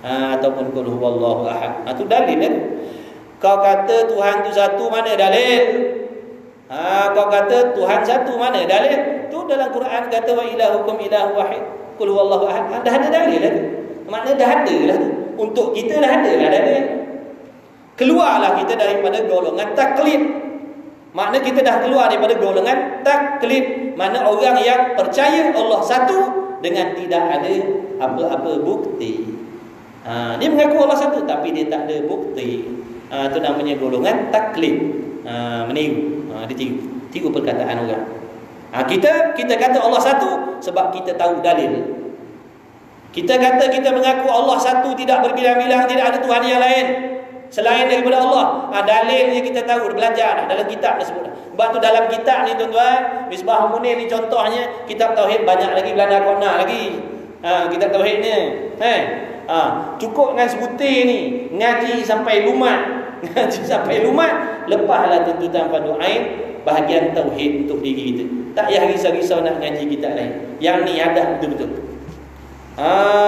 ataupun qul huwallahu ahad. Tu dalil kan. Kau kata Tuhan tu satu, mana dalil? Kau kata Tuhan satu, mana dalil? Tu dalam Quran kata wa ilahukum ilahu wahid, qul huwallahu ahad. Dah ada dalil lah tu. Makna dah ada lah tu. Untuk kita dah ada lah dalil. Keluarlah kita daripada golongan taklid. Makna kita dah keluar daripada golongan taklid. Mana orang yang percaya Allah satu dengan tidak ada apa-apa bukti. Dia mengaku Allah satu tapi dia tak ada bukti. Itu namanya golongan taklid. Meniru. Dia tiru perkataan orang. Kita kata Allah satu sebab kita tahu dalil. Kita kata kita mengaku Allah satu, tidak berbilang-bilang, tidak ada Tuhan yang lain selain daripada Allah. Dalilnya kita tahu, belajar dalam kitab dah sebut. Sebab tu dalam kitab ni tuan-tuan, Misbah Munir ni contohnya, kitab tauhid banyak lagi, Belanda Kona lagi. Kitab tauhid ni. Cukup dengan sebutir ni, ngaji sampai lumat. Ngaji sampai lumat, lepaslah tuntutan fardu ain bahagian tauhid untuk diri kita. Tak payah risau-risau nak ngaji kitab lain. Yang ni ada betul-betul.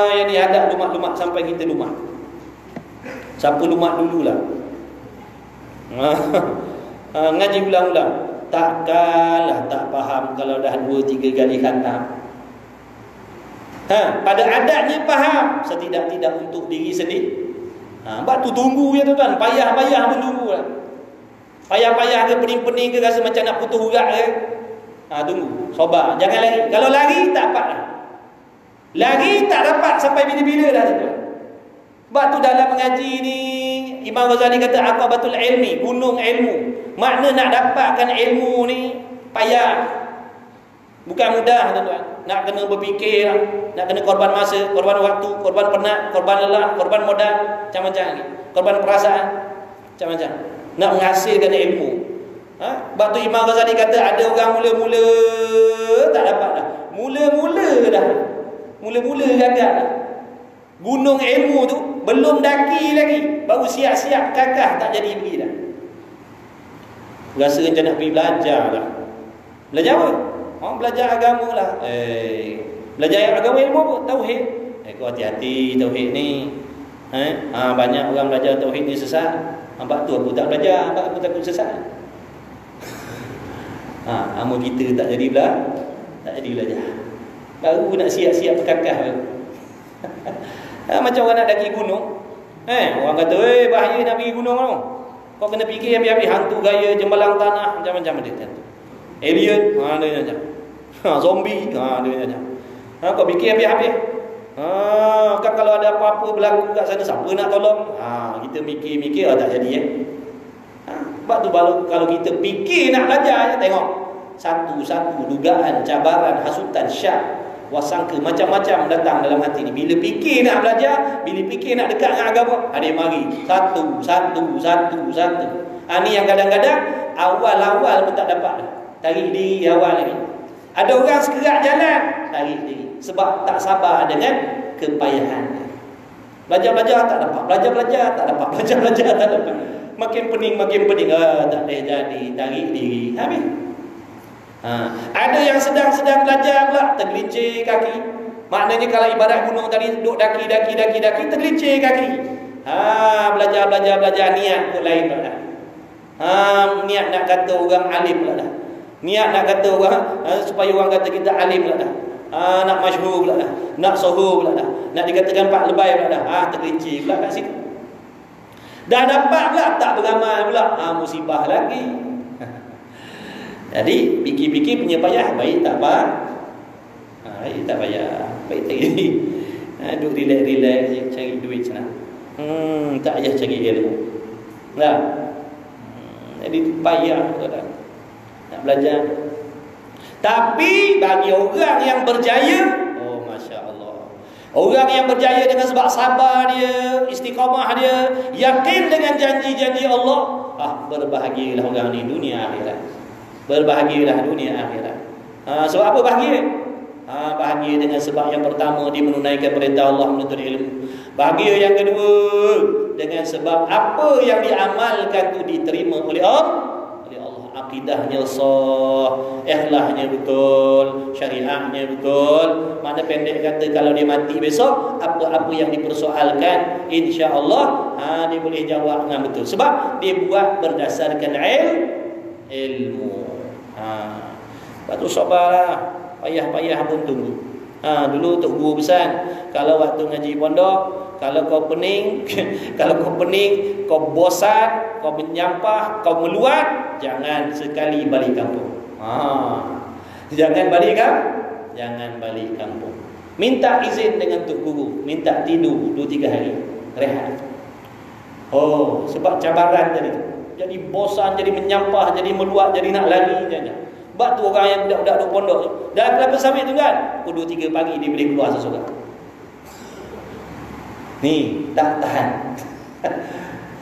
Yang ni ada lumat-lumat sampai kita lumat. Siapa lumat dululah. Ngaji ulang-ulang. Takkanlah tak faham kalau dah 2-3 kali khatam. Pada adatnya faham, setidak-tidak untuk diri sendiri. Sebab tu tunggu ya tuan-tuan. Payah-payah pun tunggu lah. Payah-payah ke, pening-pening ke, rasa macam nak putus urat ke. Tunggu, sabar, jangan lari. Kalau lari tak dapat lah. Lari tak dapat sampai bila-bila dah tuan. Sebab tu dalam mengaji ni Imam Ghazali kata aqabatul ilmi, gunung ilmu. Makna nak dapatkan ilmu ni payah. Bukan mudah tuan-tuan. Nak kena berfikir, nak kena korban masa, korban waktu, korban penat, korban lelah, korban modal, macam-macam ni. Korban perasaan, macam-macam. Nak menghasilkan ilmu. Sebab tu Imam Ghazali kata ada orang mula-mula tak dapat dah. Mula-mula dah. Mula-mula gagal dah. Gunung ilmu tu belum daki lagi, baru siap-siap kakah tak jadi pergi dah. Rasa macam nak pergi belajar lah. Belajar apa? Belajar agama lah. Belajar agama ilmu apa? Tauhid. Kau hati-hati tauhid ni. Banyak orang belajar tauhid ni sesat. Nampak tu aku tak belajar, nampak aku takut sesat. Amal kita tak jadi belajar. Baru nak siap-siap kakah. Macam orang nak daki gunung. Orang kata, bahaya nak pergi gunung tu. Kau kena fikir habis-habis, hantu gaya jembalang tanah, macam-macam dia. Alien, dia macam. Zombie, dia macam. Kau fikir habis-habis. Kan kalau ada apa-apa berlaku kat sana, siapa nak tolong? Kita mikir-mikir, tak jadi sebab tu kalau kita fikir nak belajar, tengok satu-satu dugaan, cabaran, hasutan, syak, wasangka, macam-macam datang dalam hati ni. Bila fikir nak belajar, bila fikir nak dekat dengan agama, ada yang mari satu. Ni yang kadang-kadang awal-awal pun tak dapat. Tarik diri awal lagi. Ada orang sekerat jalan, tarik diri sebab tak sabar dengan kepayahan. Belajar-belajar tak dapat, belajar-belajar tak dapat, belajar-belajar tak dapat. Makin pening, tak boleh jadi, tarik diri, habis. Ada yang sedang belajar pula, tergelincir kaki. Maknanya kalau ibarat gunung tadi, duduk daki, tergelincir kaki. Belajar, niat pun lain pula dah. Niat nak kata orang alim pula dah. Niat nak kata orang, supaya orang kata kita alim pula dah. Nak masyhur pula dah. Nak sohor pula dah. Nak dikatakan pak lebay pula dah. Tergelincir pula kat situ. Dah dapat pula, tak beramal pula. Musibah lagi. Jadi fikir-fikir punya payah, baik tak apa. Baik tak payah, baik tak jadi. Duduk relax je, cari duit senang. Tak payah cari ilmu. Jadi payah tuan. Nak belajar. Tapi bagi orang yang berjaya, Masya Allah. Orang yang berjaya dengan sebab sabar dia, istiqamah dia, yakin dengan janji-janji Allah, berbahagialah orang ni dunia akhirat. Berbahagialah dunia akhirat. Sebab apa bahagia? Bahagia dengan sebab yang pertama, dia menunaikan perintah Allah, menuntut ilmu. Bahagia yang kedua, dengan sebab apa yang diamalkan tu diterima oleh Allah. Akidahnya sah, ikhlasnya betul, syariatnya betul. Makna pendek kata, kalau dia mati besok, apa-apa yang dipersoalkan, insya-Allah dia boleh jawab dengan betul. Sebab dia buat berdasarkan ilmu. Lepas tu sabarlah, payah-payah pun tunggu. Dulu Tok Guru pesan, kalau waktu ngaji pondok, kalau kau pening, kau bosan, kau menyampah, kau meluat, jangan sekali balik kampung. Jangan balik kampung. Minta izin dengan Tok Guru, minta tidur 2-3 hari, rehat. Sebab cabaran tadi tu. Jadi bosan, jadi menyampah, jadi meluat, jadi nak lari jangan. Sebab tu orang yang budak-budak duduk pondok tu, dalam kelapa sawit tu kan, 2-3 pagi dia boleh keluar seseorang. Ni tak tahan.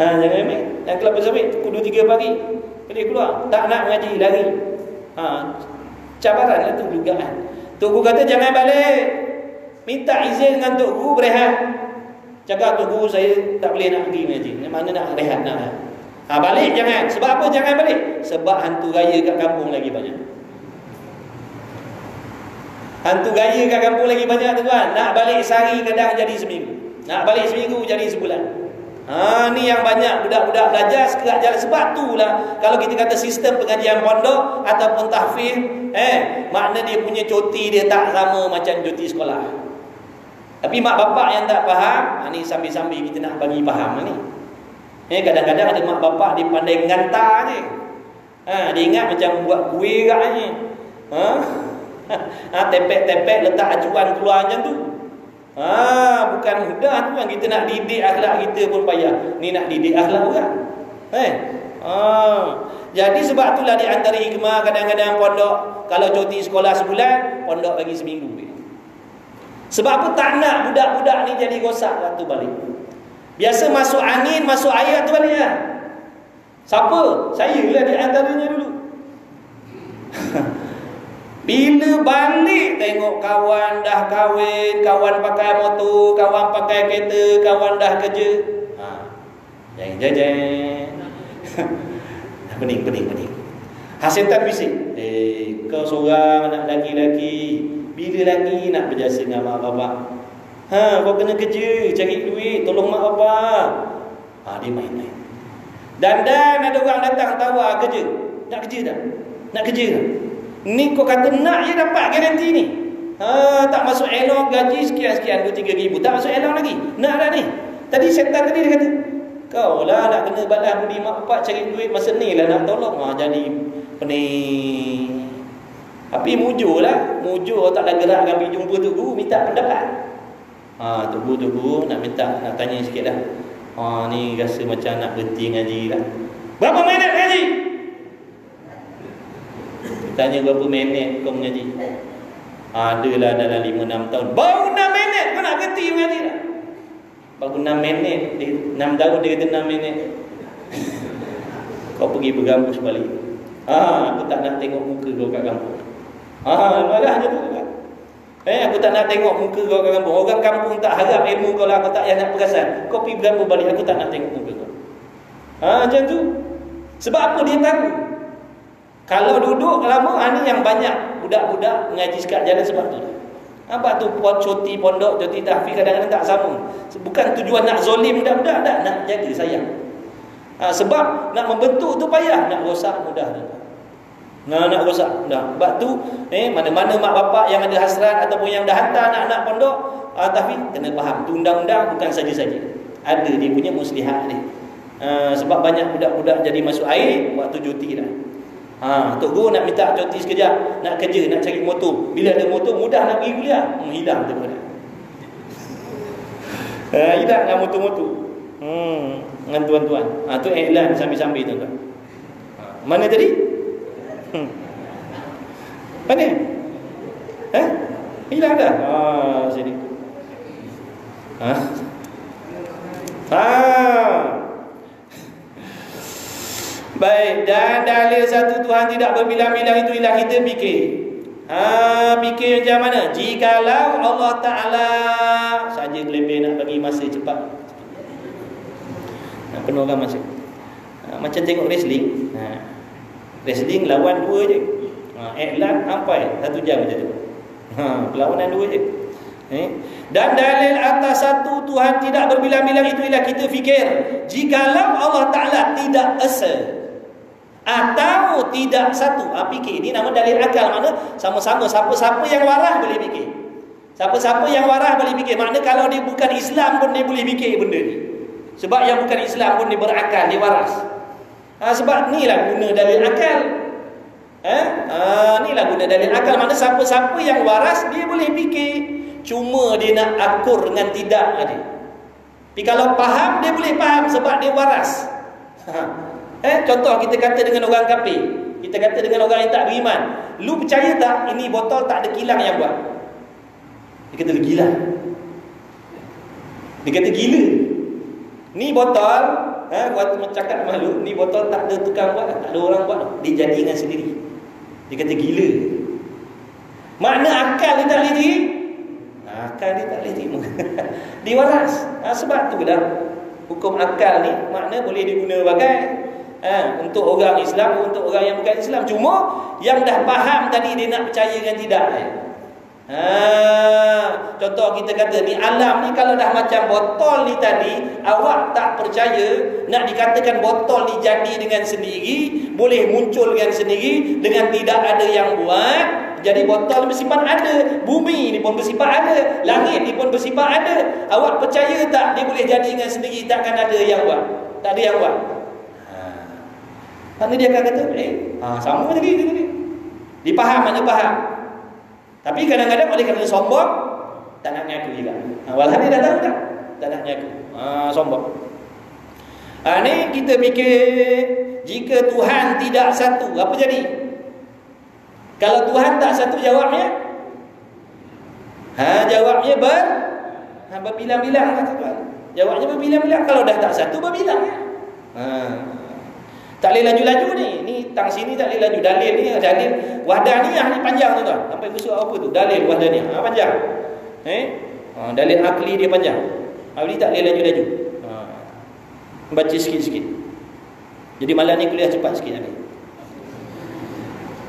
Jangan ambil. Dan kelapa sawit pukul 2-3 pagi boleh keluar, tak nak mengaji, lari. Cabaran lah tu dugaan. Tok Guru kata jangan balik, minta izin dengan Tok Guru berehat. Cakap Tok Guru saya tak boleh nak pergi mengaji, mana nak rehat nak. Balik jangan. Sebab apa jangan balik? Sebab hantu raya kat kampung lagi banyak. Hantu gaya kat kampung lagi banyak tuan. Nak balik sehari kadang jadi seminggu, nak balik seminggu jadi sebulan. Ni yang banyak budak-budak belajar sekerat jalan. Sebab itulah kalau kita kata sistem pengajian pondok ataupun tahfiz, makna dia punya cuti dia tak sama macam cuti sekolah. Tapi mak bapak yang tak faham, ni sambil-sambil kita nak bagi faham ni. Kadang-kadang ada mak bapak dia pandai mengantar je. Dia ingat macam buat kuih katnya. Tepek-tepek letak ajuan keluar macam tu. Bukan mudah tu kan. Kita nak didik akhlak kita pun payah. Ni nak didik akhlak orang. Jadi sebab itulah di antara hikmah kadang-kadang pondok, kalau cuti sekolah sebulan, pondok bagi seminggu. Sebab apa? Tak nak budak-budak ni jadi rosak waktu balik. Biasa masuk angin, masuk air tu balik lah. Siapa? Saya lah di antaranya dulu. Bila balik tengok kawan dah kahwin, kawan pakai motor, kawan pakai kereta, kawan dah kerja. Jeng. Pening. Setan bising. Kau seorang anak lelaki-lelaki, bila lagi nak berjasa dengan mak bapak? Kau kena kerja, cari duit, tolong mak bapak. Dia main-main. Dan ada orang datang tawar kerja. Nak kerja tak? Ni kau kata nak je dapat garanti ni. Tak masuk elok gaji sekian-sekian 2-3 ribu. Tak masuk elok lagi. Nak dah ni. Tadi setan tadi dia kata, kau lah nak kena balas budi mak bapak cari duit masa ni lah nak tolong. Jadi pening. Tapi mujur taklah gerak pergi jumpa Tok Guru minta pendapat. Tok Guru nak tanya sikit lah. Ni rasa macam nak berhenti ngaji lah. Berapa minit ngaji? Tanya berapa minit kau mengaji? Adalah dalam 5-6 tahun. Baru 6 minit kau nak berhenti mengaji lah. Baru 6 minit 6 tahun dia kata 6 minit. Kau pergi bergambus balik. Aku tak nak tengok muka kau kat kampung. Malah je tu kan. Aku tak nak tengok muka kau kat kampung. Orang kampung tak harap ilmu kau lah. Kau tak payah nak perasan. Kau pergi bergambus balik. Aku tak nak tengok muka kau. Macam tu. Sebab apa dia tahu? Kalau duduk lama, ni yang banyak budak-budak mengaji sekat jalan sebab tu. Apa tu cuti pondok, cuti tahfiz kadang-kadang tak sama. Bukan tujuan nak zolim budak-budak, tak, nak jaga sayang. Sebab nak membentuk tu payah, nak rosak mudah. Nak rosak mudah. Sebab tu mana-mana mak bapak yang ada hasrat ataupun yang dah hantar anak-anak pondok tahfiz, kena faham tu undang-undang bukan saja-saja. Ada dia punya muslihat dia. Sebab banyak budak-budak jadi masuk air waktu cuti dah. Tok Guru nak minta cuti sekejap, nak kerja, nak cari motor. Bila ada motor mudah nak pergi kuliah, hilang tu dah. Hilang dengan motor-motor. Dengan tuan-tuan. Tu iklan sambil-sambil tuan-tuan. Mana tadi? Mana? Hilang dah. Sini. Baik, dan dalil satu Tuhan tidak berbilang-bilang itu ialah kita fikir. Fikir macam mana? Jikalau Allah Ta'ala saja lebih nak bagi masa cepat. Penuh orang masa. Macam tengok wrestling. Wrestling lawan dua je. Iklan sampai 1 jam macam tu. Perlawanan dua je. Dan dalil atas satu Tuhan tidak berbilang-bilang itu ialah kita fikir. Jikalau Allah Ta'ala tidak esa atau tidak satu, fikir ini nama dalil akal. Mana sama-sama siapa-siapa yang waras boleh fikir. Siapa-siapa yang waras boleh fikir. Makna kalau dia bukan Islam pun dia boleh fikir benda ni. Sebab yang bukan Islam pun dia berakal, dia waras. Sebab inilah guna dalil akal. Inilah guna dalil akal. Makna siapa-siapa yang waras dia boleh fikir. Cuma dia nak akur dengan tidak ada. Tapi kalau faham dia boleh faham sebab dia waras. Contoh kita kata dengan orang kafir, kita kata dengan orang yang tak beriman, lu percaya tak ini botol tak ada kilang yang buat? Dia kata gila. Dia kata gila. Ni botol, waktu cakap malu, ni botol tak ada tukang buat, tak ada orang buat, dia jadi dengan sendiri. Dia kata gila. Makna akal dia tak boleh terima. Akal dia tak boleh terima. Dia waras. Sebab tu dah hukum akal ni makna boleh diguna bagai untuk orang Islam, untuk orang yang bukan Islam. Cuma yang dah faham tadi dia nak percaya dengan tidak. Contoh kita kata ni alam ni kalau dah macam botol ni tadi, awak tak percaya nak dikatakan botol ni jadi dengan sendiri, boleh muncul dengan sendiri dengan tidak ada yang buat. Jadi botol bersifat ada, bumi ni pun bersifat ada, langit ni pun bersifat ada. Awak percaya tak dia boleh jadi dengan sendiri, takkan ada yang buat? Tak ada yang buat. Mana dia akan kata, sama tadi. Dia faham, mana faham. Tapi kadang-kadang oleh kerana sombong, tak nak ngaku juga. Walhal dia dah tahu tak? Tak nak ngaku. Sombong. Ni kita fikir, jika Tuhan tidak satu, apa jadi? Kalau Tuhan tak satu, jawabnya? Jawabnya berbilang-bilang, kata Tuhan. Jawabnya berbilang-bilang. Kalau dah tak satu, berbilang ya. Tak boleh laju-laju ni. Ni tang sini tak boleh laju. Dalil ni, dalil wahdaniyah ni panjang tuan-tuan. Sampai besok apa tu? Dalil wahdaniyah. Panjang. Dalil akli dia panjang. Ni tak boleh laju-laju. Baca sikit-sikit. Jadi malam ni kuliah cepat sikit ni.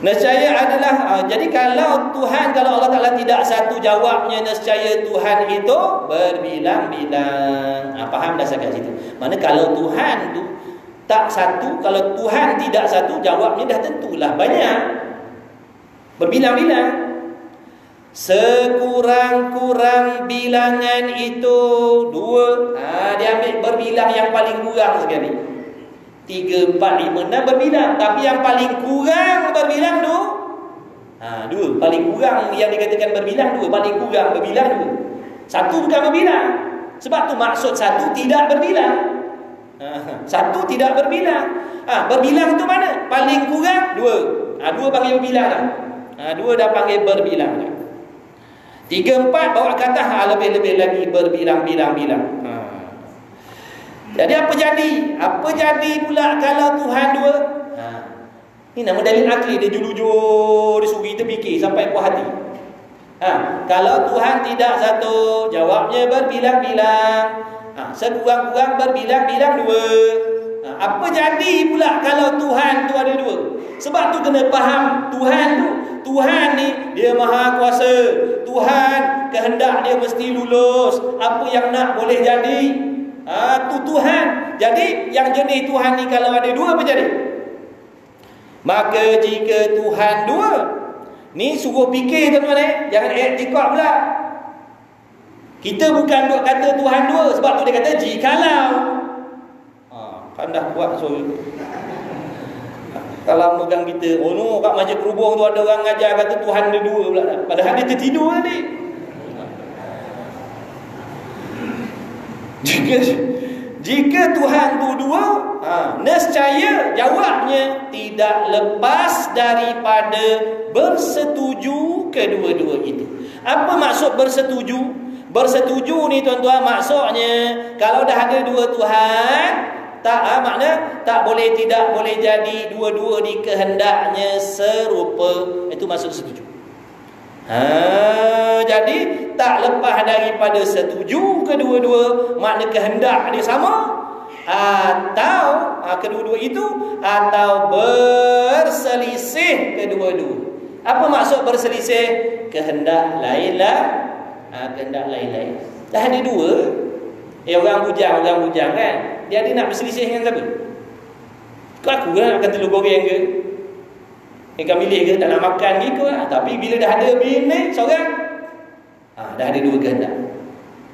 Nescaya adalah jadi kalau Tuhan, kalau Allah Ta'ala tidak satu, jawabnya nescaya Tuhan itu berbilang-bilang. Faham dah sampai situ? Mana kalau Tuhan tu tak satu, kalau Tuhan tidak satu, jawabnya dah tentulah banyak. Berbilang-bilang. Sekurang-kurang bilangan itu 2. Dia ambil berbilang yang paling kurang sekali. 3, 4, 5, 6 berbilang. Tapi yang paling kurang berbilang 2. 2. Paling kurang yang dikatakan berbilang 2. Paling kurang berbilang 2. 1 bukan berbilang. Sebab tu maksud 1 tidak berbilang. 1 tidak berbilang. Berbilang tu mana? Paling kurang 2. 2 panggil berbilang dah. 2 dah panggil berbilang dah. 3, 4 bawa kata lebih-lebih lagi berbilang-bilang-bilang. Jadi apa jadi? Apa jadi pula kalau Tuhan 2? Ini nama dalil akli. Dia jujur, dia suruh kita fikir sampai puas hati. Kalau Tuhan tidak satu, jawabnya berbilang-bilang. Sekurang-kurang berbilang-bilang 2. Apa jadi pula kalau Tuhan tu ada 2? Sebab tu kena faham Tuhan tu. Tuhan ni dia maha kuasa. Tuhan kehendak dia mesti lulus. Apa yang nak boleh jadi. Tu Tuhan. Jadi yang jenis Tuhan ni kalau ada 2 apa jadi? Maka jika Tuhan 2, ni suruh fikir tuan-tuan jangan i'tiqad pula. Kita bukan duk kata Tuhan 2, sebab tu dia kata jikalau. Kan dah kuat so. Kalau megang kita, kat Masjid Kerubung tu ada orang ngajar kata Tuhan ada 2 pula. Padahal dia tertidur tadi. Jika Tuhan tu 2, nescaya jawabnya tidak lepas daripada bersetuju kedua-dua itu. Apa maksud bersetuju? Bersetuju ni tuan-tuan, maksudnya kalau dah ada dua Tuhan, makna tak boleh, tidak boleh jadi dua-dua ni kehendaknya serupa. Itu maksud setuju. Jadi tak lepas daripada setuju kedua-dua, makna kehendak dia sama, atau kedua-dua itu, atau berselisih kedua-dua. Apa maksud berselisih? Kehendak lain-lain. Kehendak lain-lain. Dah ada dua. Orang bujang kan, dia ada nak berselisih dengan siapa? Kau aku lah akan telur goreng ke, ikan bilik ke, tak nak makan ke ikut lah. Tapi bila dah ada bini seorang, dah ada dua kehendak.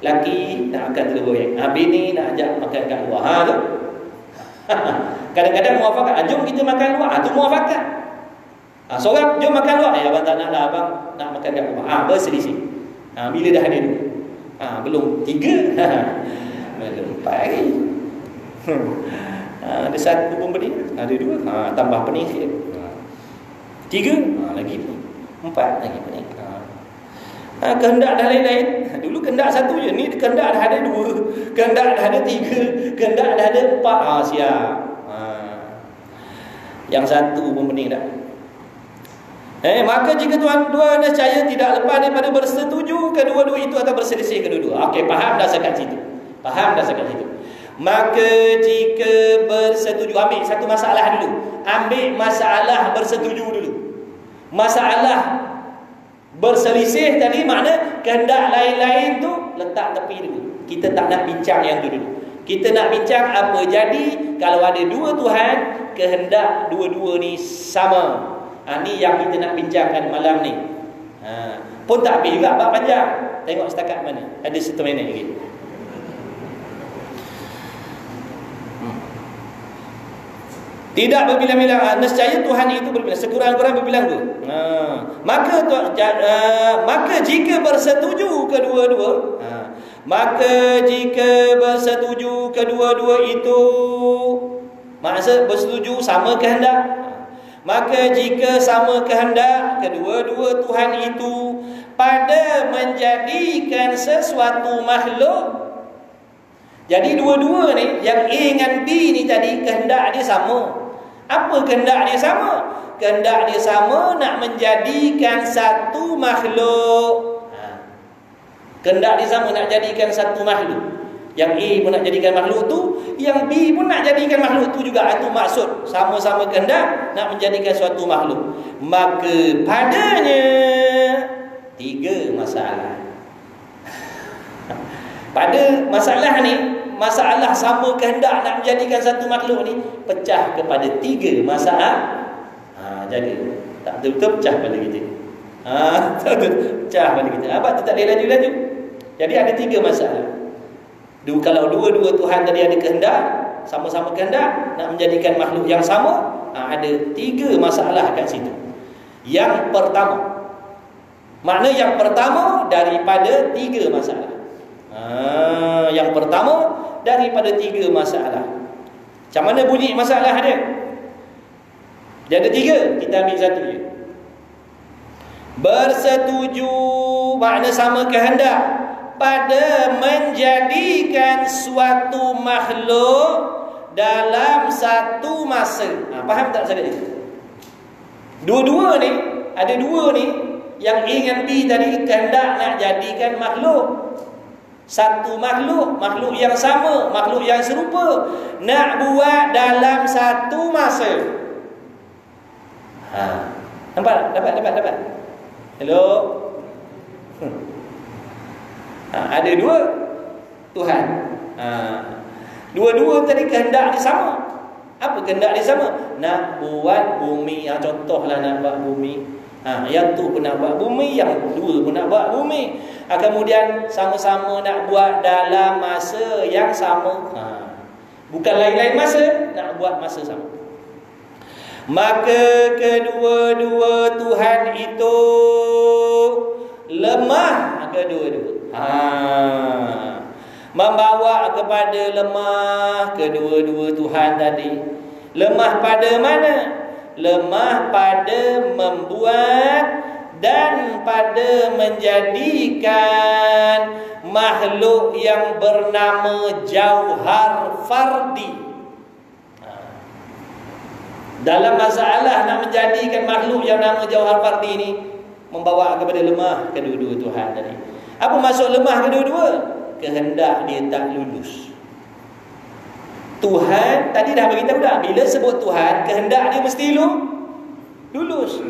Laki nak makan telur goreng, bini nak ajak makan kat luar. Tu kadang-kadang muafakat, jom kita makan luar, tu muafakat. Seorang, jom makan luar, abang tak nak lah, abang nak makan kat luar. Berselisih. Bila dah ada dua, belum tiga, belum empat lagi. Ada satu pun pening, ada dua, tambah pening sikit. Tiga, lagi pening. Empat lagi pening. Kehendak dah lain-lain. Dulu kehendak satu je, ni kehendak dah ada dua, kehendak dah ada tiga, kehendak dah ada empat. Siap. Yang satu pun pening dah. Maka jika tuan-tuan nescaya tidak lepas daripada bersetuju kedua-dua itu atau berselisih kedua-dua. Okey, faham dah sekat situ. Maka jika bersetuju, ambil satu masalah dulu. Ambil masalah bersetuju dulu. Masalah berselisih tadi makna kehendak lain-lain tu letak tepi dulu. Kita tak nak bincang yang tu dulu. Kita nak bincang apa jadi kalau ada dua Tuhan, kehendak dua-dua ni sama. Ni yang kita nak bincangkan malam ni. Pun tak habis juga bab panjang. Tengok setakat mana. Ada 1 minit lagi. Tidak berbilang-bilang. Nescaya Tuhan itu berbilang. Sekurang-kurang berbilang tu. Maka jika bersetuju kedua-dua, maka jika bersetuju kedua-dua itu, maksud bersetuju sama kehendak. Maka jika sama kehendak kedua-dua Tuhan itu pada menjadikan sesuatu makhluk. Jadi dua-dua ni, yang A dengan B ni tadi kehendak dia sama. Apa kehendak dia sama? Kehendak dia sama nak menjadikan satu makhluk. Kehendak dia sama nak jadikan satu makhluk. Yang A pun nak jadikan makhluk tu, yang B pun nak jadikan makhluk tu juga. Itu maksud sama-sama kehendak nak menjadikan suatu makhluk. Maka padanya 3 masalah. Pada masalah ni, masalah sama kehendak nak menjadikan satu makhluk ni pecah kepada 3 masalah. Jadi tak betul-betul pecah pada kita. Pecah pada kita. Abang tu tak boleh laju-laju. Jadi ada 3 masalah. Kalau dua-dua Tuhan tadi ada kehendak, sama-sama kehendak nak menjadikan makhluk yang sama, ada 3 masalah kat situ. Yang pertama, makna yang pertama daripada 3 masalah. Yang pertama daripada 3 masalah. Macam mana bunyi masalah dia? Dia ada 3, kita ambil satu je. Bersetuju makna sama kehendak pada menjadikan suatu makhluk dalam satu masa. Faham tak saya ni? Dua-dua ni, ada 2 ni, yang A dengan B tadi kehendak nak jadikan makhluk. Satu makhluk, makhluk yang sama, makhluk yang serupa, nak buat dalam satu masa. Nampak? Dapat. Hello. Ada 2 Tuhan. Dua-dua tadi kehendak dia sama. Apa kehendak dia sama? Nak buat bumi. Contohlah nak buat bumi. Yang tu pun nak buat bumi, yang 2 pun nak buat bumi. Kemudian sama-sama nak buat dalam masa yang sama. Bukan lain-lain masa, nak buat masa sama. Maka kedua-dua Tuhan itu lemah kedua-dua. Membawa kepada lemah kedua-dua Tuhan tadi. Lemah pada mana? Lemah pada membuat dan pada menjadikan makhluk yang bernama jauhar fardi. Dalam masalah nak menjadikan makhluk yang nama jauhar fardi ni membawa kepada lemah kedua-dua Tuhan tadi. Apa maksud lemah kedua-dua? Kehendak dia tak lulus. Tuhan tadi dah beritahu dah, bila sebut Tuhan, kehendak dia mesti lulus.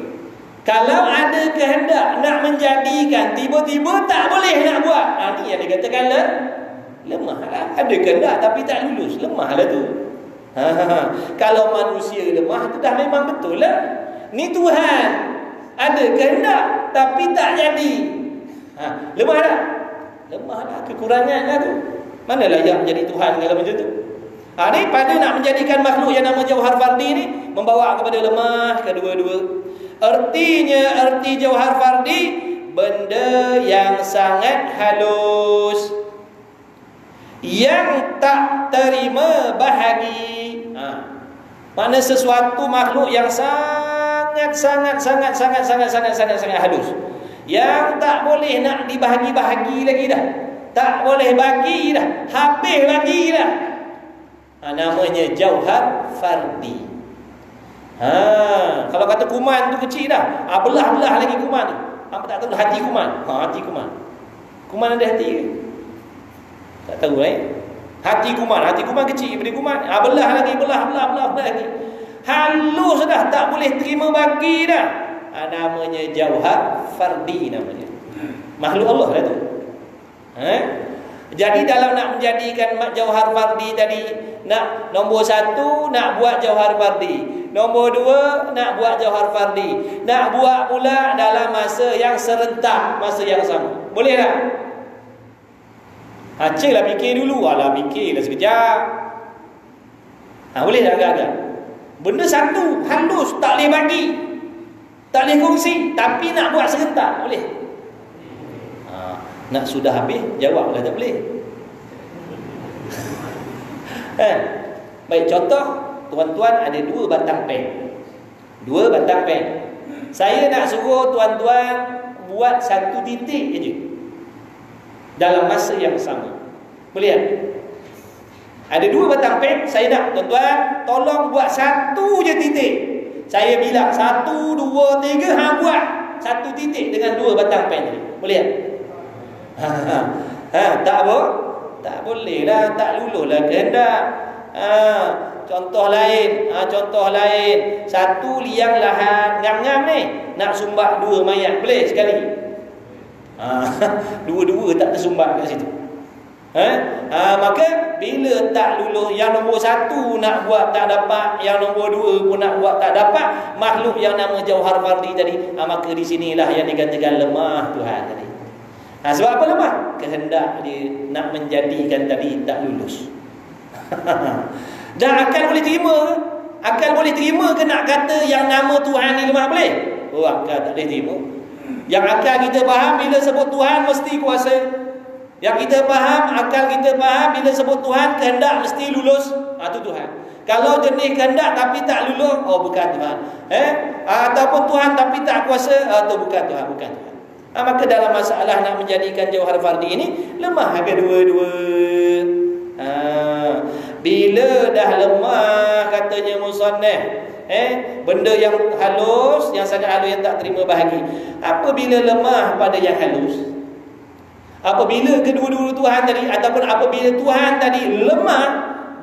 Kalau ada kehendak nak menjadikan, tiba-tiba tak boleh nak buat, ni yang dikatakan lemah lah. Ada kehendak tapi tak lulus, lemah lah tu. Kalau manusia lemah tu dah memang betul lah. Ni Tuhan ada kehendak tapi tak jadi, lemah dah. Lemah dah, kekurangan lah tu. Mana layak jadi Tuhan kalau macam tu? Ni pada nak menjadikan makhluk yang nama jauhar fardi ni membawa kepada lemah kedua-dua. Arti jauhar fardi, benda yang sangat halus, yang tak terima bahagi. Mana sesuatu makhluk yang sangat halus, yang tak boleh nak dibahagi-bahagi lagi dah. Tak boleh bagi dah, habis bagi dah. Namanya jauhar fardi. Kalau kata kuman tu kecil dah, belah-belah lagi kuman tu. Apa tak tahu hati kuman. Hati kuman. Kuman ada hati ke? Tak tahu Hati kuman kecil daripada kuman. Belah lagi, belah lagi. Halus dah, tak boleh terima bagi dah. Namanya jauhar fardi namanya. Makhluk Allah lah tu. Jadi dalam nak menjadikan jauhar fardi tadi, nombor 1 nak buat jauhar fardi, nombor 2 nak buat jauhar fardi, nak buat pula dalam masa yang serentak, masa yang sama. Boleh tak? Ciklah fikir dulu. Fikirlah sekejap. Boleh tak agak-agak? Benda satu, halus, tak boleh bagi, tak boleh kongsi, tapi nak buat serentak, boleh? Nak sudah habis, jawablah tak boleh. Baik, contoh, tuan-tuan ada 2 batang pen. 2 batang pen. Saya nak suruh tuan-tuan buat 1 titik je dalam masa yang sama. Boleh tak? Ada 2 batang pen, saya nak tuan-tuan tolong buat 1 je titik. Saya bilang 1, 2, 3, buat 1 titik dengan 2 batang pen tadi. Boleh tak? Tak boleh lah, tak luluh lah kehendak. Contoh lain, satu liang lahat ngam-ngam ni nak sumbat 2 mayat, boleh sekali? Dua-dua tak tersumbat kat situ. Maka bila tak luluh, yang nombor 1 nak buat tak dapat, yang nombor 2 pun nak buat tak dapat, makhluk yang nama jauhar fardi tadi, maka di sinilah yang dikatakan lemah Tuhan tadi. Sebab apa lemah? Kehendak dia nak menjadikan tadi tak lulus. Dan akal boleh terima ke? Akal boleh terima ke nak kata yang nama Tuhan ni lemah? Boleh? Akal tak boleh terima. Yang akal kita faham bila sebut Tuhan mesti kuasa. Yang kita faham, akal kita faham bila sebut Tuhan kehendak mesti lulus. Itu Tuhan. Kalau jenis kehendak tapi tak lulus, bukan Tuhan. Ataupun Tuhan tapi tak kuasa, itu bukan Tuhan, bukan Tuhan. Maka dalam masalah nak menjadikan jauhar fardi ini lemah kedua-dua. Bila dah lemah, katanya musannaf, benda yang halus, yang sangat halus, yang tak terima bahagi. Apabila lemah pada yang halus, apabila kedua-dua Tuhan tadi, ataupun apabila Tuhan tadi lemah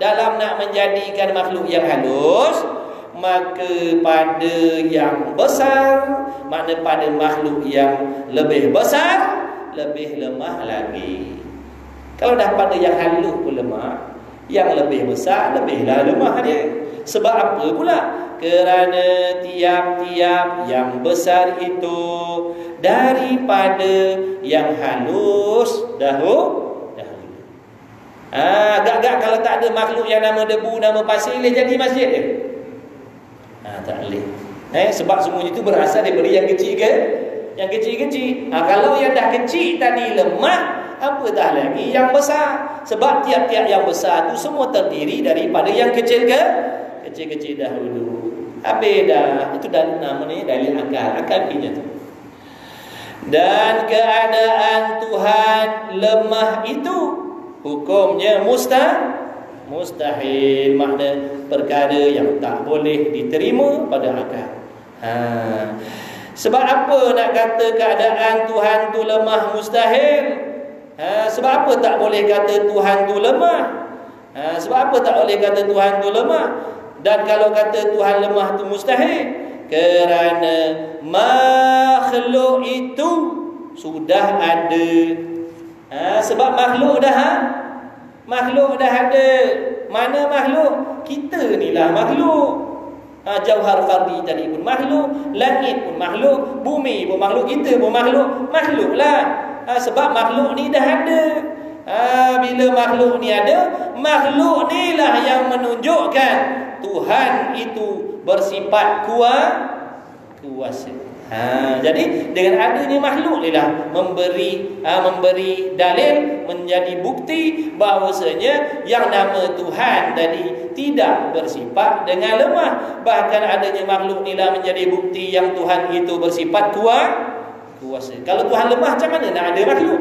dalam nak menjadikan makhluk yang halus, maka pada yang besar, makna pada makhluk yang lebih besar, lebih lemah lagi. Kalau dah pada yang halus pun lemah, yang lebih besar lebihlah lemah dia. Sebab apa pula? Kerana tiap-tiap yang besar itu daripada yang halus dahulu. Agak-agak kalau tak ada makhluk yang nama debu, nama pasir, boleh jadi masjid dia? Tak boleh. Sebab semuanya itu berasal daripada yang kecil ke? Yang kecil-kecil. Kalau yang dah kecil tadi lemah, apatah lagi yang besar. Sebab tiap-tiap yang besar itu semua terdiri daripada yang kecil ke? Kecil-kecil dahulu. Habis dah. Itu dah nama ni dalil akal. Akal punya tu. Dan keadaan Tuhan lemah itu hukumnya mustahil, makna perkara yang tak boleh diterima pada akal. Sebab apa nak kata keadaan Tuhan tu lemah mustahil? Sebab apa tak boleh kata Tuhan tu lemah? Sebab apa tak boleh kata Tuhan tu lemah? Dan kalau kata Tuhan lemah tu mustahil, kerana makhluk itu sudah ada. Sebab makhluk dah ada. Mana makhluk? Kita ni lah makhluk. Jauhar Fardi tadi pun makhluk, langit pun makhluk, bumi pun makhluk, kita pun makhluk lah. Sebab makhluk ni dah ada. Bila makhluk ni ada, makhluk ni lah yang menunjukkan Tuhan itu bersifat kuasa. Jadi dengan adanya makhluk ni lah memberi dalil, menjadi bukti bahawasanya yang nama Tuhan tadi tidak bersifat dengan lemah. Bahkan adanya makhluk ni lah menjadi bukti yang Tuhan itu bersifat kuasa. Kalau Tuhan lemah, macam mana nak ada makhluk?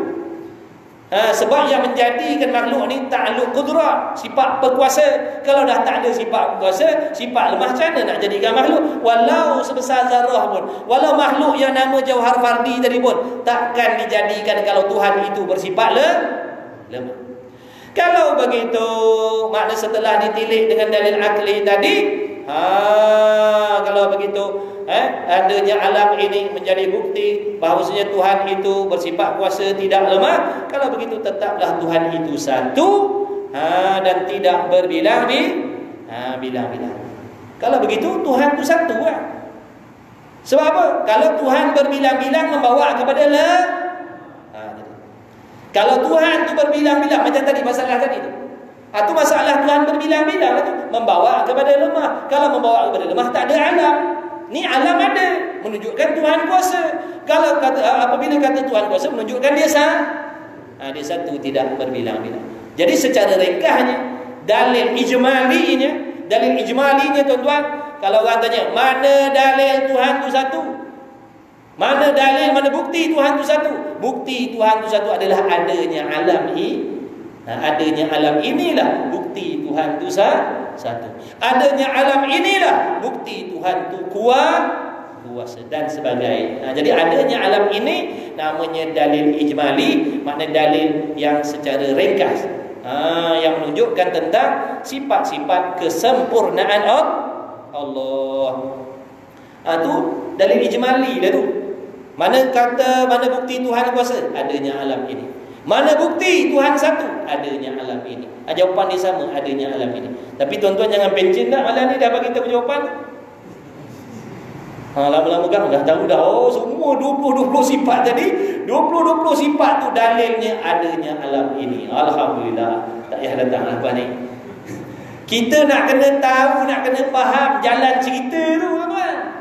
Sebab yang menjadikan makhluk ni ta'alluq qudrah, sifat berkuasa. Kalau dah tak ada sifat berkuasa, sifat lemah, macam mana nak jadikan makhluk? Walau sebesar zarah pun, walau makhluk yang nama Jauhar Fardi tadi pun takkan dijadikan kalau Tuhan itu bersifat lemah. Kalau begitu, makna setelah ditilik dengan dalil akli tadi, kalau begitu adanya alam ini menjadi bukti bahawasanya Tuhan itu bersifat kuasa, tidak lemah. Kalau begitu tetaplah Tuhan itu satu, dan tidak berbilang-bilang. Kalau begitu Tuhan itu satu lah. Sebab apa? Kalau Tuhan berbilang-bilang membawa kepada kalau Tuhan itu berbilang-bilang, macam tadi masalah tadi tu, itu masalah Tuhan berbilang-bilang itu membawa kepada lemah. Kalau membawa kepada lemah, tak ada alam. Ni alam ada, menunjukkan Tuhan kuasa. Kalau apabila kata Tuhan kuasa, menunjukkan dia satu, tidak berbilang-bilang. Jadi secara ringkasnya, dalil ijmalinya tuan-tuan, kalau orang tanya mana dalil Tuhan tu satu, mana dalil, mana bukti Tuhan tu satu? Bukti Tuhan tu satu adalah adanya alam ini. Adanya alam inilah bukti Tuhan tu satu. Adanya alam inilah bukti Tuhan tu kuasa dan sebagainya. Jadi adanya alam ini namanya dalil ijmali, makna dalil yang secara ringkas, yang menunjukkan tentang sifat-sifat kesempurnaan Allah. Tu dalil ijmali dah tu. Mana bukti Tuhan kuasa? Adanya alam ini. Mana bukti Tuhan satu? Adanya alam ini. Jawapan dia sama, adanya alam ini. Tapi tuan-tuan jangan pencin dah, malam ni dah bagi kita jawapan. Lama-lama kan dah tahu dah. Semua 20 sifat tadi, 20 sifat tu dalilnya adanya alam ini. Alhamdulillah. Tak payah datang apa ni. Kita nak kena tahu, nak kena faham jalan cerita tu, tuan-tuan.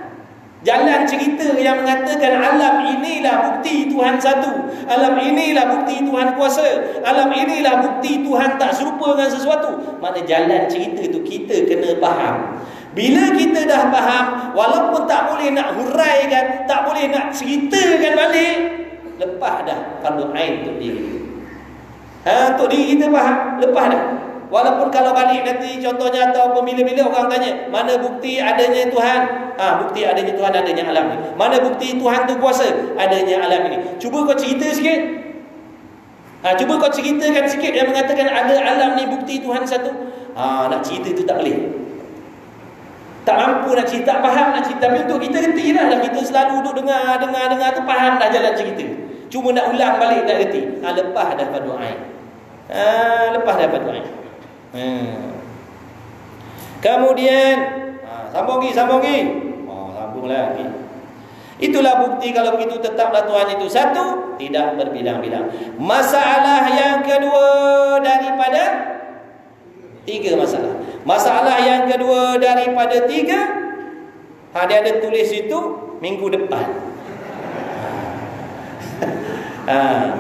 Jalan cerita yang mengatakan alam inilah bukti Tuhan satu, alam inilah bukti Tuhan kuasa, alam inilah bukti Tuhan tak serupa dengan sesuatu. Makna jalan cerita itu kita kena faham. Bila kita dah faham, walaupun tak boleh nak huraikan, tak boleh nak ceritakan balik, lepas dah fardu ain untuk diri. Untuk diri kita faham, lepas dah. Walaupun kalau balik nanti contohnya atau bila-bila orang tanya, mana bukti adanya Tuhan? Bukti adanya Tuhan, adanya alam ni. Mana bukti Tuhan tu kuasa? Adanya alam ini. Cuba kau cerita sikit. Cuba kau ceritakan sikit yang mengatakan ada alam ni bukti Tuhan satu. Nak cerita tu tak boleh. Tak mampu nak cerita, tak faham nak cerita. Tapi untuk kita reti lah. Kita selalu duduk dengar tu, faham dah jalan cerita. Cuma nak ulang balik tak reti. Lepas dah fardu ain. Lepas dah fardu ain. Kemudian sambung lagi. Sambung lagi. Itulah bukti kalau begitu tetaplah Tuhan itu satu, tidak berbilang-bilang. Masalah yang kedua daripada tiga masalah. Masalah yang kedua daripada tiga, dia ada tulis itu minggu depan.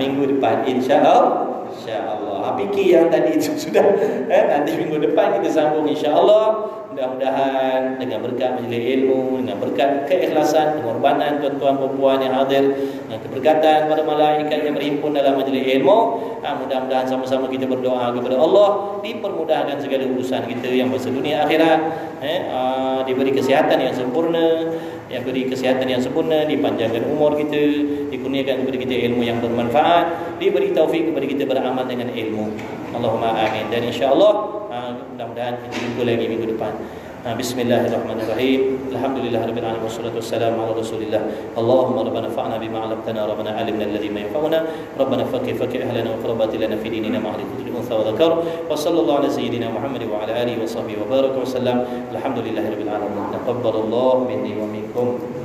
Minggu depan insya-Allah. insya-Allah. Fikir yang tadi itu sudah. Nanti minggu depan kita sambung insya-Allah. Mudah-mudahan dengan berkat majlis ilmu, dengan berkat keikhlasan, pengorbanan tuan-tuan perempuan yang hadir, dengan keberkatan para malaikat yang berhimpun dalam majlis ilmu, mudah-mudahan sama-sama kita berdoa kepada Allah, dipermudahkan segala urusan kita yang masa dunia akhirat, diberi kesihatan yang sempurna, dipanjangkan umur kita, dikurniakan kepada kita ilmu yang bermanfaat, diberi taufik kepada kita beramal dengan ilmu. Allahumma amin. Dan insya-Allah mudah-mudahan kita jumpa lagi minggu depan. Bismillahirrahmanirrahim. Alhamdulillahirabbil alamin wassalatu wassalamu ala Rasulillah. Allahumma rabbana fa'na bima 'allamtana rabbana 'allimna alladhi ma yanfa'una rabbana faqih ahlana wa qurabati lana fi dinina ma ahli kulli unsa wa dhakar wa sallallahu ala sayyidina Muhammad wa ala alihi wa sahbihi wa baraka wa sallam. Alhamdulillahirabbil alamin. Taqabbalallahu minni wa minkum.